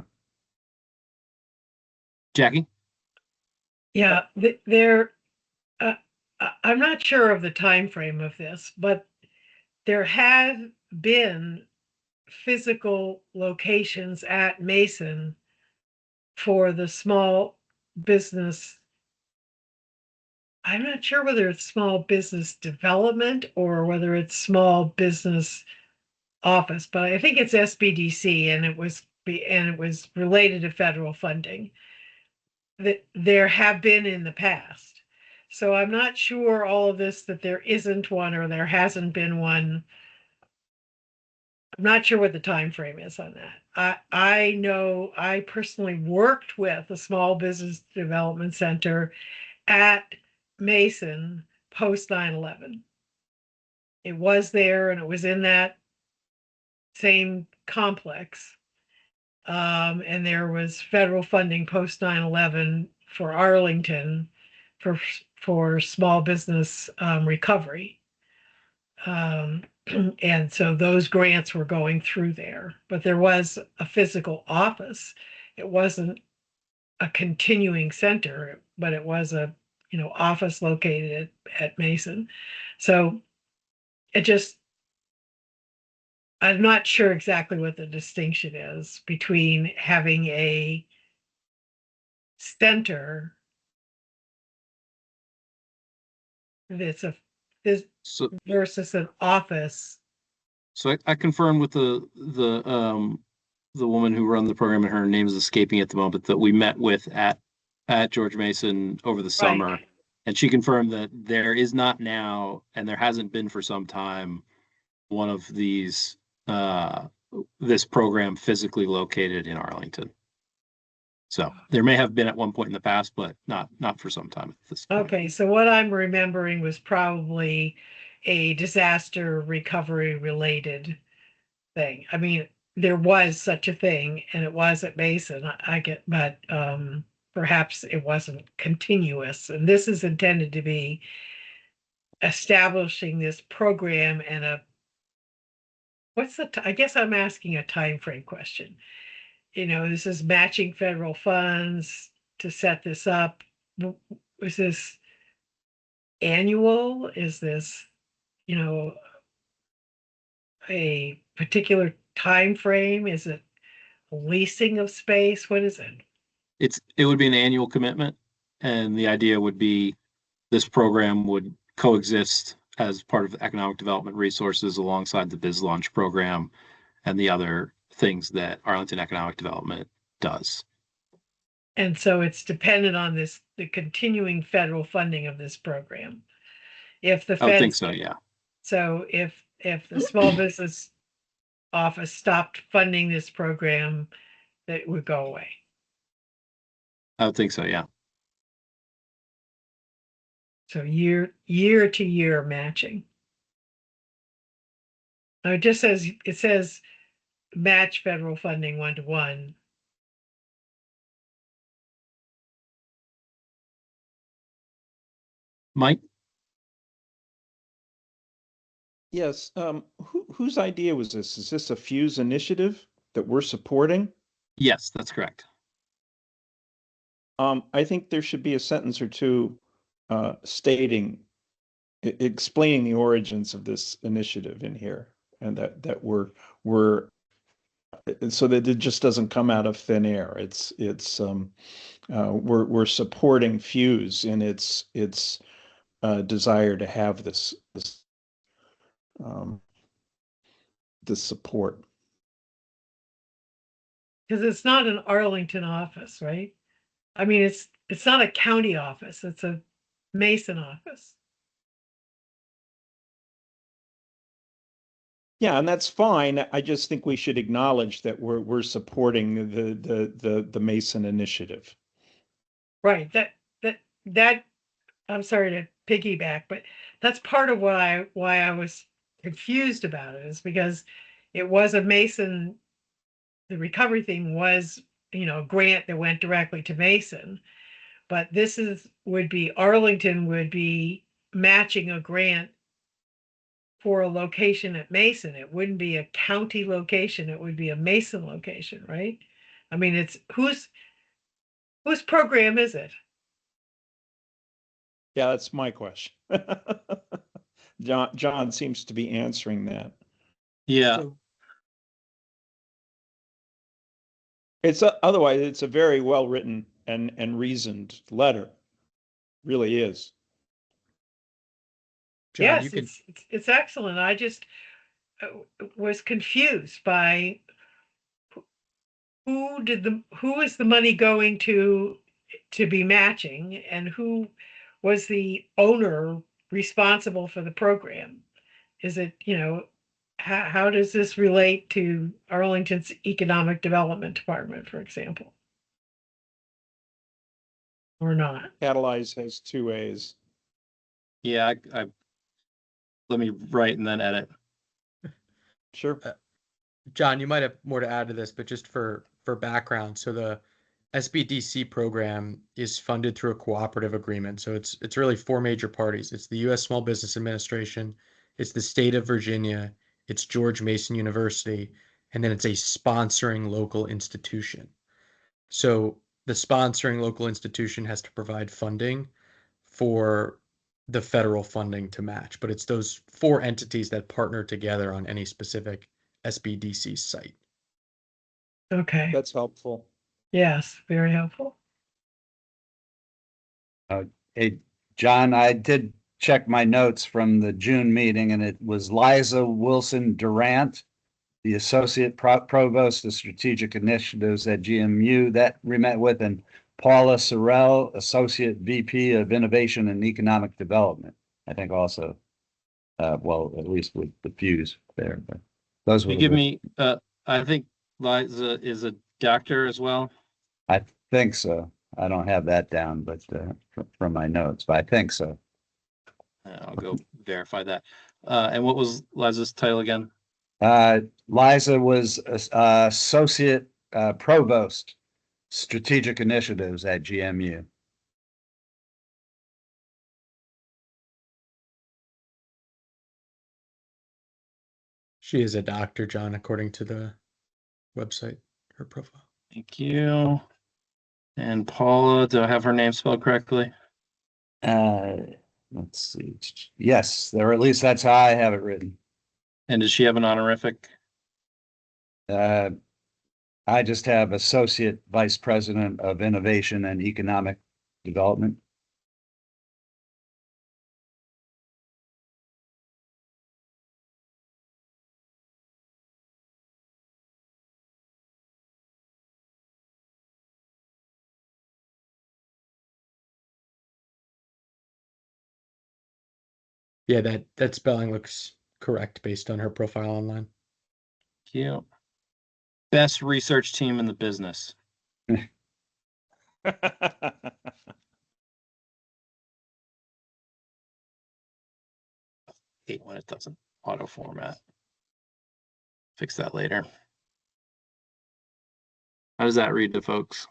Jackie? Yeah, I'm not sure of the time frame of this, but there have been physical locations at Mason for the small business. I'm not sure whether it's small business development or whether it's small business office, but I think it's SBDC, and it was related to federal funding that there have been in the past. So I'm not sure all of this that there isn't one or there hasn't been one. I'm not sure what the time frame is on that. I know I personally worked with a small business development center at Mason post 9/11. It was there and it was in that same complex. And there was federal funding post 9/11 for Arlington for small business recovery. And so those grants were going through there, but there was a physical office. It wasn't a continuing center, but it was a office located at Mason. So it just, I'm not sure exactly what the distinction is between having a center that's this So, versus an office. so I confirmed with the woman who run the program, and her name is escaping at the moment, that we met with at George Mason over the summer. Right. And she confirmed that there is not now, and there hasn't been for some time, one of these, this program physically located in Arlington. So there may have been at one point in the past, but not for some time at this point. Okay, so what I'm remembering was probably a disaster recovery related thing. I mean, there was such a thing and it was at Mason. I get, but perhaps it wasn't continuous. And this is intended to be establishing this program and I guess I'm asking a time frame question. This is matching federal funds to set this up. Was this annual? Is this, a particular time frame? Is it leasing of space? What is it? It would be an annual commitment, and the idea would be this program would coexist as part of economic development resources alongside the Biz Launch program and the other things that Arlington Economic Development does. And so it's dependent on the continuing federal funding of this program. If the I would think feds, so, yeah. so if the small business office stopped funding this program, that would go away. I would think so, yeah. So year to year matching. Now it says match federal funding 1-to-1. Mike? Yes, whose idea was this? Is this a Fuse initiative that we're supporting? Yes, that's correct. I think there should be a sentence or two explaining the origins of this initiative in here, and that we're so that it just doesn't come out of thin air. We're supporting Fuse in its desire to have this support. Because it's not an Arlington office, right? I mean, it's not a county office, it's a Mason office. Yeah, and that's fine. I just think we should acknowledge that we're supporting the Mason initiative. Right. That I'm sorry to piggyback, but that's part of why I was confused about it, is because it was a Mason. The recovery thing was, a grant that went directly to Mason, but Arlington would be matching a grant for a location at Mason. It wouldn't be a county location. It would be a Mason location, right? I mean, it's whose program is it? Yeah, that's my question. John seems to be answering that. Yeah. So, Otherwise, it's a very well written and reasoned letter. Really is. John, Yes, you could it's excellent. I just was confused by who is the money going to be matching, and who was the owner responsible for the program? Is it, how does this relate to Arlington's Economic Development Department, for example? Or not? Catalyze has 2 A's. Yeah, I let me write and then edit. Sure. John, you might have more to add to this, but just for background, so the SBDC program is funded through a cooperative agreement. So it's really 4 major parties. It's the U.S. Small Business Administration, it's the state of Virginia, it's George Mason University, and then it's a sponsoring local institution. So the sponsoring local institution has to provide funding for the federal funding to match, but it's those 4 entities that partner together on any specific SBDC site. Okay. That's helpful. Yes, very helpful. Hey, John, I did check my notes from the June meeting, and it was Liza Wilson Durant, the Associate Provost of Strategic Initiatives at GMU, that we met with, and Paula Sorrell, Associate VP of Innovation and Economic Development. I think also, well, at least with the fuse there. But those were You give me, I think Liza is a doctor as well. I think so. I don't have that down, but from my notes, but I think so. I'll go verify that. And what was Liza's title again? Liza was Associate Provost, Strategic Initiatives at GMU. She is a doctor, John, according to the website, her profile. Thank you. And Paula, do I have her name spelled correctly? Let's see. Yes, or at least that's how I have it written. And does she have an honorific? I just have Associate Vice President of Innovation and Economic Development. Yeah, that spelling looks correct based on her profile online. Thank you. Best research team in the business. Hate when it doesn't auto format. Fix that later. How does that read to folks?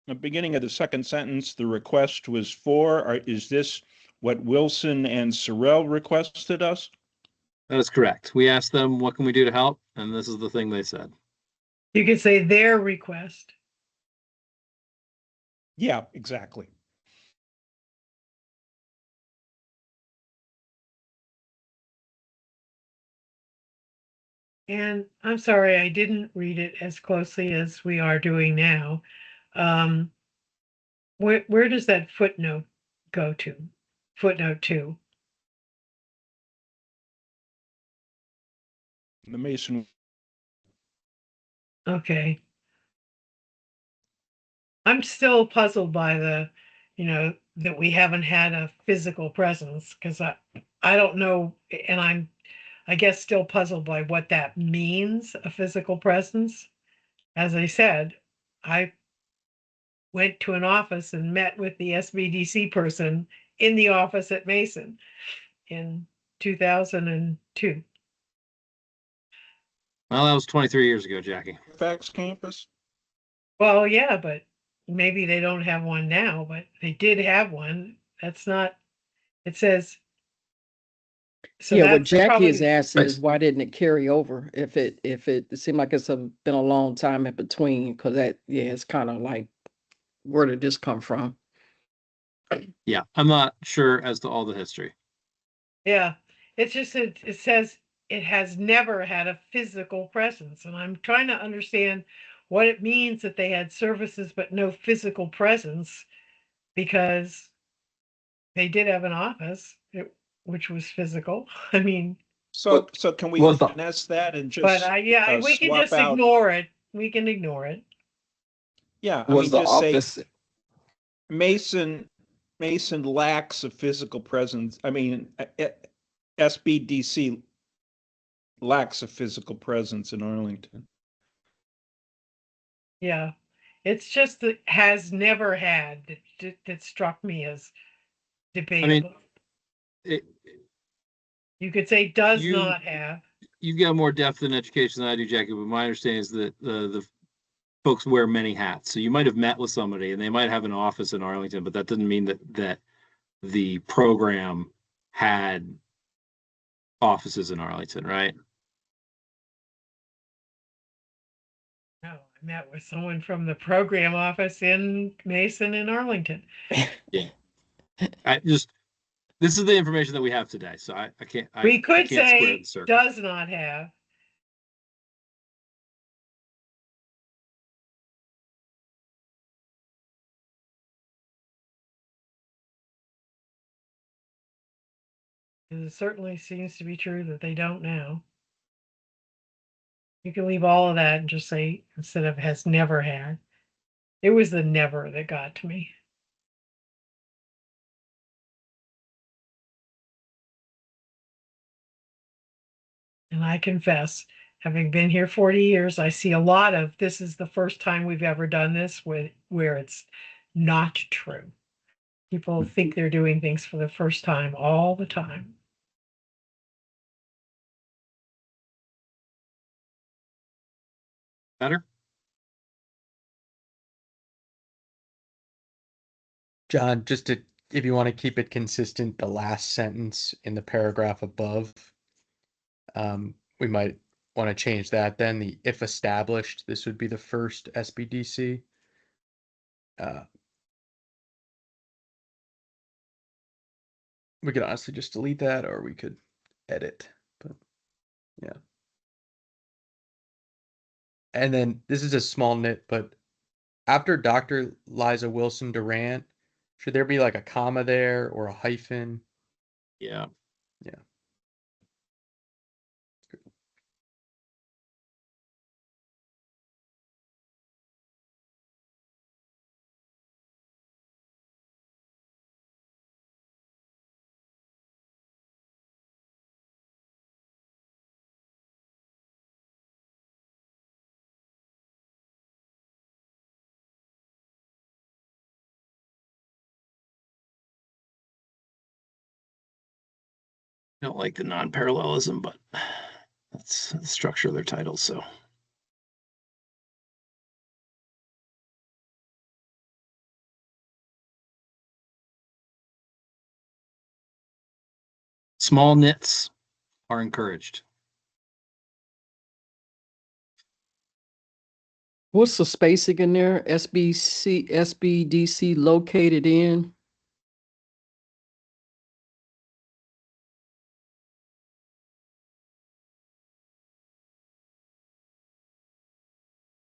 The beginning of the second sentence, the request was for, is this what Wilson and Sorrell requested us? That is correct. We asked them, what can we do to help? And this is the thing they said. You could say their request. Yeah, exactly. And I'm sorry, I didn't read it as closely as we are doing now. Where does that footnote go to? Footnote 2. The Mason. Okay. I'm still puzzled by the, that we haven't had a physical presence, because I don't know, and I guess still puzzled by what that means, a physical presence. As I said, I went to an office and met with the SBDC person in the office at Mason in 2002. Well, that was 23 years ago, Jackie. Fax campus? Well, yeah, but maybe they don't have one now, but they did have one. That's not, it says. So Yeah, what that's Jackie is probably, asking is why didn't it carry over? If it seemed like been a long time in between, because it's kind of like, where did this come from? Yeah, I'm not sure as to all the history. yeah, it's just, it says it has never had a physical presence. And I'm trying to understand what it means that they had services but no physical presence, because they did have an office, which was physical. I mean, So can we was the- finesse that and but just we can swap just out? ignore it. We can ignore it. Yeah, I Was mean, the just say office, Mason lacks a physical presence. I mean, SBDC lacks a physical presence in Arlington. Yeah, it's just that has never had that struck me as debatable. It, You could say does you- not have. you've got more depth in education than I do, Jackie, but my understanding is that the folks wear many hats. So you might have met with somebody and they might have an office in Arlington, but that doesn't mean that the program had offices in Arlington, right? No, I met with someone from the program office in Mason and Arlington. Yeah. This is the information that we have today, so I can't. We could I can't square say the circle. does not have. It certainly seems to be true that they don't now. You can leave all of that and just say, instead of has never had. It was the never that got to me. And I confess, having been here 40 years, I see a lot of this is the first time we've ever done this where it's not true. People think they're doing things for the first time all the time. Better? John, if you want to keep it consistent, the last sentence in the paragraph above, we might want to change that. Then if established, this would be the first SBDC. We could honestly just delete that, or we could edit, but yeah. And then this is a small nit, but after Dr. Liza Wilson Durant, should there be like a comma there or a hyphen? Yeah. Yeah. I don't like the non-parallelism, but that's the structure of their titles. So small nits are encouraged. What's the spacing in there? SBDC located in?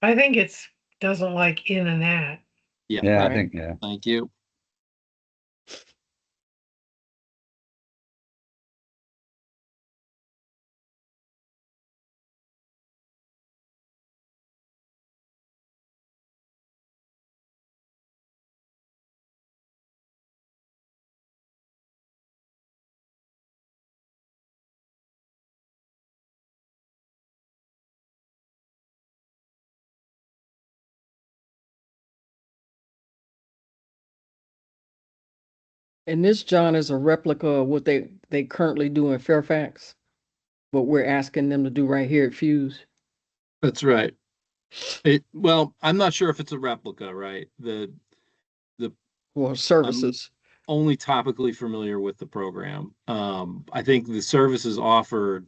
I think it's doesn't like in and at. Yeah. yeah, I Right. think, yeah. Thank you. And this, John, is a replica of what they currently do in Fairfax, what we're asking them to do right here at Fuse. That's right. Well, I'm not sure if it's a replica, right? Well, services. Only topically familiar with the program. I think the services offered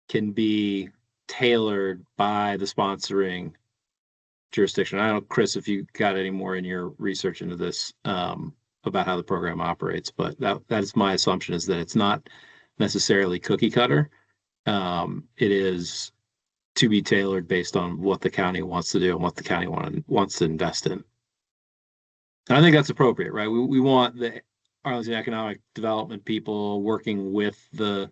can be tailored by the sponsoring jurisdiction. I don't know, Chris, if you got any more in your research into this about how the program operates, but that is my assumption, is that it's not necessarily cookie cutter. It is to be tailored based on what the county wants to do and what the county wants to invest in. And I think that's appropriate, right? We want the Arlington Economic Development people working with the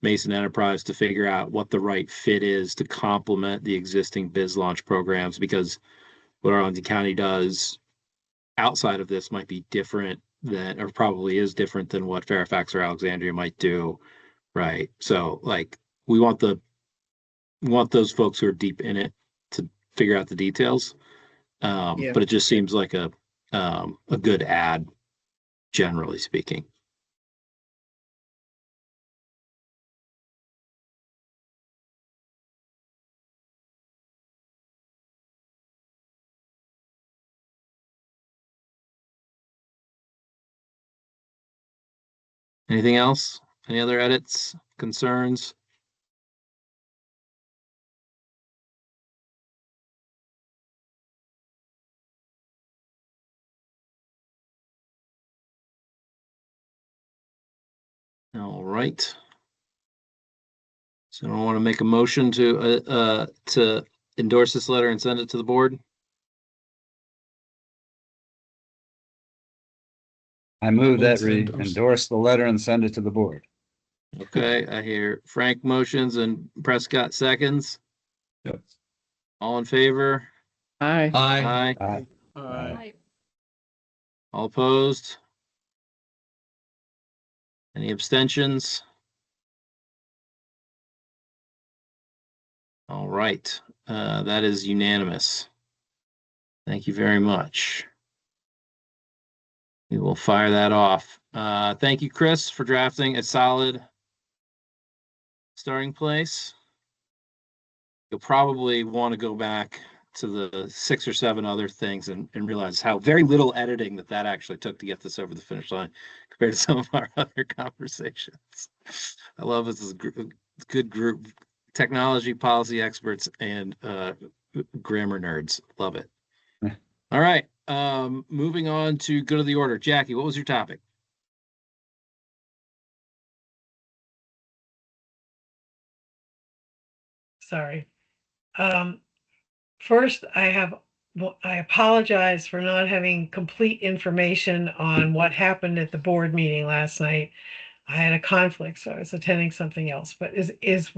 Mason Enterprise to figure out what the right fit is to complement the existing biz launch programs, because what Arlington County does outside of this might be different than, or probably is different than, what Fairfax or Alexandria might do, right? So like we want those folks who are deep in it to figure out the details. Yeah. But it just seems like a good ad, generally speaking. Anything else? Any other edits, concerns? All right. So I want to make a motion to endorse this letter and send it to the board. I move that we Endorse. endorse the letter and send it to the board. Okay, I hear Frank motions and Prescott seconds. Yep. All in favor? Aye. Aye. Aye. Aye. All opposed? Any abstentions? All right, that is unanimous. Thank you very much. We will fire that off. Thank you, Chris, for drafting a solid starting place. You'll probably want to go back to the 6 or 7 other things and realize how very little editing that actually took to get this over the finish line compared to some of our other conversations. I love this is a good group, technology policy experts and grammar nerds. Love it. All right, moving on to go to the order. Jackie, what was your topic? Sorry. First, I apologize for not having complete information on what happened at the board meeting last night. I had a conflict, so I was attending something else. But is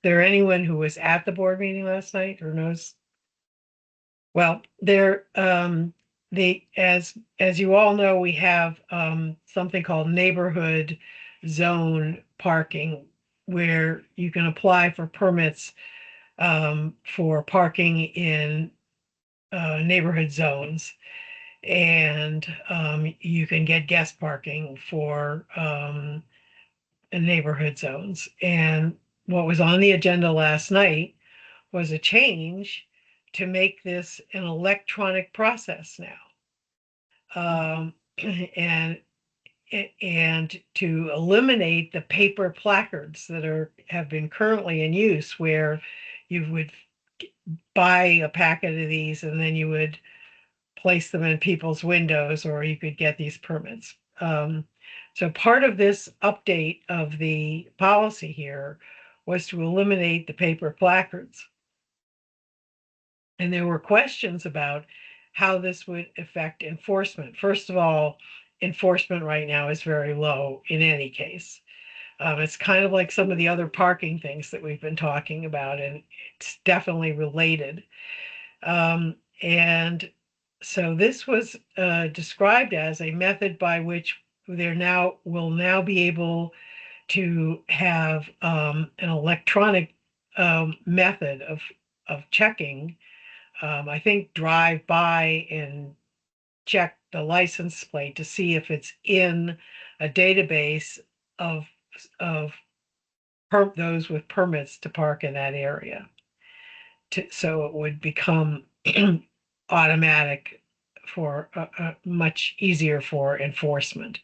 there anyone who was at the board meeting last night or knows? Well, as you all know, we have something called neighborhood zone parking, where you can apply for permits for parking in neighborhood zones, and you can get guest parking for neighborhood zones. And what was on the agenda last night was a change to make this an electronic process now, and to eliminate the paper placards that have been currently in use, where you would buy a packet of these and then you would place them in people's windows, or you could get these permits. So part of this update of the policy here was to eliminate the paper placards. And there were questions about how this would affect enforcement. First of all, enforcement right now is very low in any case. It's kind of like some of the other parking things that we've been talking about, and it's definitely related. And so this was described as a method by which will now be able to have an electronic method of checking. I think drive by and check the license plate to see if it's in a database of those with permits to park in that area. So it would become automatic for much easier for enforcement.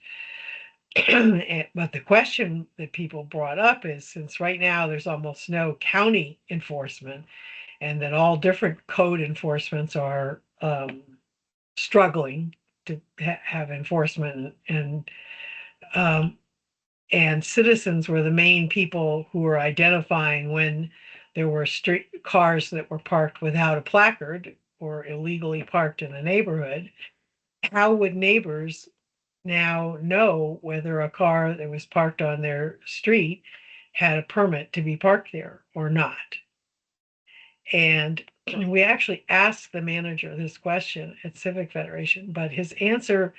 But the question that people brought up is, since right now there's almost no county enforcement, and that all different code enforcements are struggling to have enforcement, and citizens were the main people who were identifying when there were street cars that were parked without a placard or illegally parked in a neighborhood. How would neighbors now know whether a car that was parked on their street had a permit to be parked there or not? And we actually asked the manager this question at Civic Federation, but his answer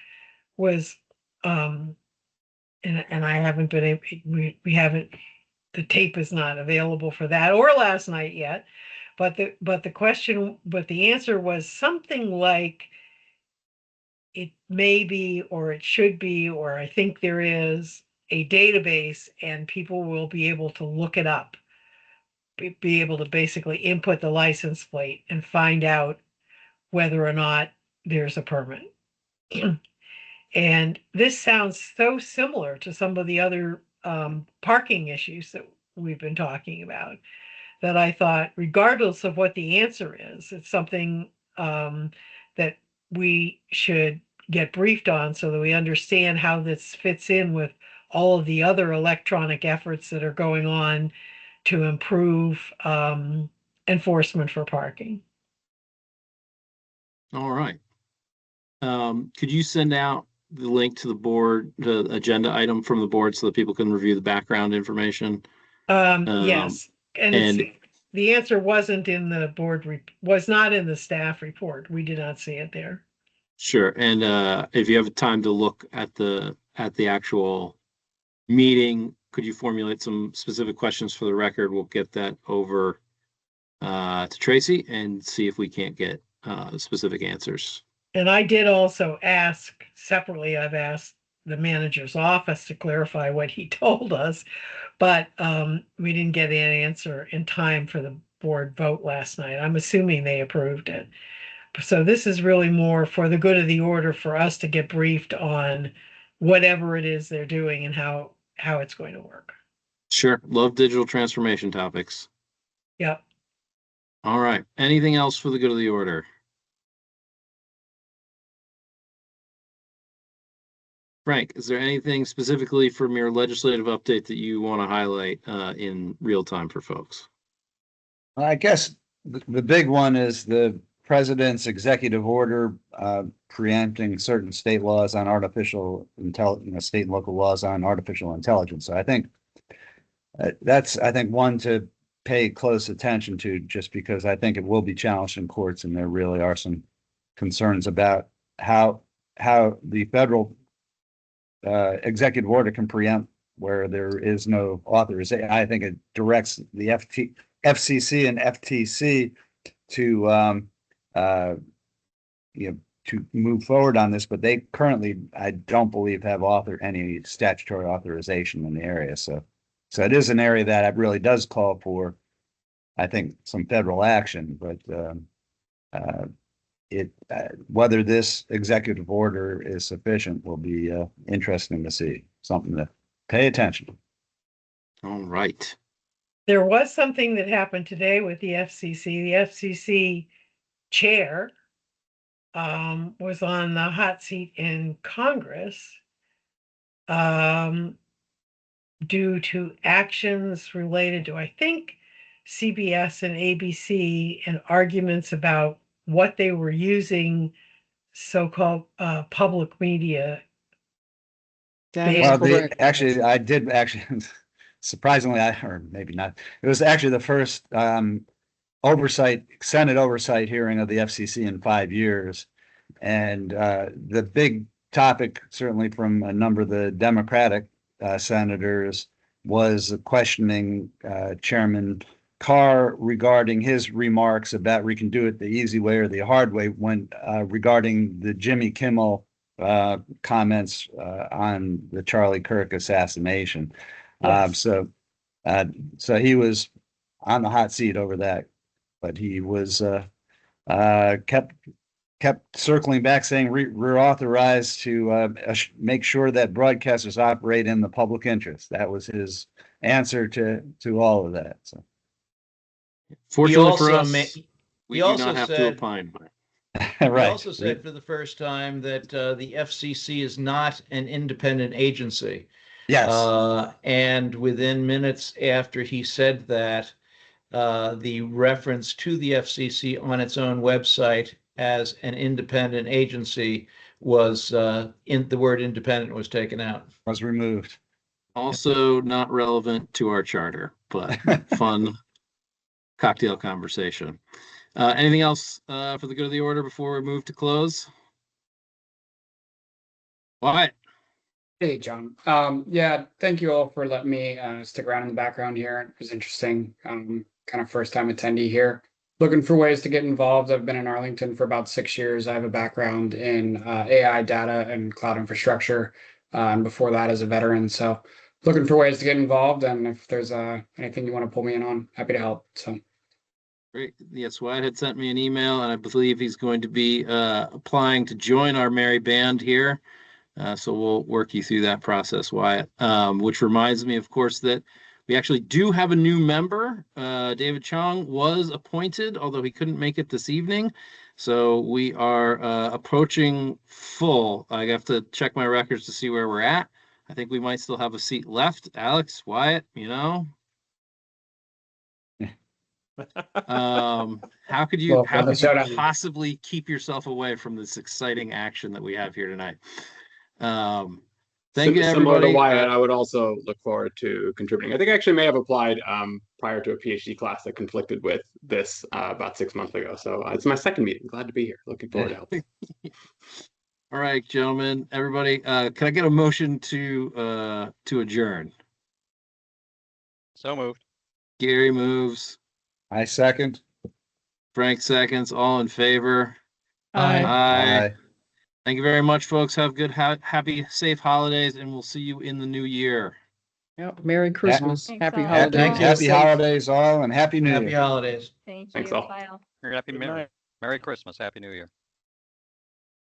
was, and I haven't been able, we haven't, the tape is not available for that or last night yet, but the answer was something like, it may be, or it should be, or I think there is a database and people will be able to look it up, be able to basically input the license plate and find out whether or not there's a permit. And this sounds so similar to some of the other parking issues that we've been talking about, that I thought, regardless of what the answer is, it's something that we should get briefed on so that we understand how this fits in with all of the other electronic efforts that are going on to improve enforcement for parking. All right. Could you send out the link to the board, the agenda item from the board, so that people can review the background information? Yes, and the answer wasn't in the was not in the staff report. We did not see it there. Sure. And if you have time to look at the actual meeting, could you formulate some specific questions for the record? We'll get that over to Tracy and see if we can't get specific answers. And I did also ask separately, I've asked the manager's office to clarify what he told us, but we didn't get an answer in time for the board vote last night. I'm assuming they approved it. So this is really more for the good of the order for us to get briefed on whatever it is they're doing and how it's going to work. Sure. Love digital transformation topics. Yep. All right. Anything else for the good of the order? Frank, is there anything specifically from your legislative update that you want to highlight in real time for folks? I guess the big one is the president's executive order preempting certain state laws on artificial intelligence, state and local laws on artificial intelligence. So I think that's one to pay close attention to, just because I think it will be challenged in courts, and there really are some concerns about how the federal executive order can preempt where there is no authorization. I think it directs the FCC and FTC to to move forward on this, but they currently, I don't believe, have any statutory authorization in the area. So it is an area that it really does call for, I think, some federal action. But whether this executive order is sufficient will be interesting to see. Something to pay attention. All right. There was something that happened today with the FCC. The FCC chair was on the hot seat in Congress due to actions related to, I think, CBS and ABC, and arguments about what they were using so-called public media. Well, I did surprisingly, or maybe not, it was actually the first Senate oversight hearing of the FCC in 5 years. And the big topic, certainly from a number of the Democratic senators, was questioning Chairman Carr regarding his remarks about we can do it the easy way or the hard way when regarding the Jimmy Kimmel comments on the Charlie Kirk assassination. Yes. So he was on the hot seat over that, but he was kept circling back saying we're authorized to make sure that broadcasters operate in the public interest. That was his answer to all of that. So Fortunately for us, we he do also not have to said- opine. He right. also said for the first time that the FCC is not an independent agency. Yes. And within minutes after he said that, the reference to the FCC on its own website as an independent agency was the word independent was taken out. Was removed. Also not relevant to our charter, but fun cocktail conversation. Anything else for the good of the order before we move to close? What? Hey, John. Yeah, thank you all for letting me stick around in the background here. It was interesting. Kind of first time attendee here. Looking for ways to get involved. I've been in Arlington for about 6 years. I have a background in AI data and cloud infrastructure. And before that as a veteran. So looking for ways to get involved. And if there's anything you want to pull me in on, happy to help. So. Great. Yes, Wyatt had sent me an email, and I believe he's going to be applying to join our merry band here. So we'll work you through that process, Wyatt. Which reminds me, of course, that we actually do have a new member. David Chong was appointed, although he couldn't make it this evening. So we are approaching full. I have to check my records to see where we're at. I think we might still have a seat left. Alex, Wyatt, how could you possibly keep yourself away from this exciting action that we have here tonight? Thank you, everybody. Similar to Wyatt, I would also look forward to contributing. I think I actually may have applied prior to a PhD class that conflicted with this about 6 months ago. So it's my second meeting. Glad to be here. Looking forward to helping. All right, gentlemen, everybody, can I get a motion to adjourn? So moved. Gary moves. I second. Frank seconds. All in favor? Aye. Aye. Thank you very much, folks. Have good, happy, safe holidays, and we'll see you in the new year. Yep. Merry Christmas. Thanks, Happy all. holidays. Happy holidays all, and Happy New Year. Happy holidays. Thank Thanks you. all. Bye all. Merry Christmas. Happy New Year.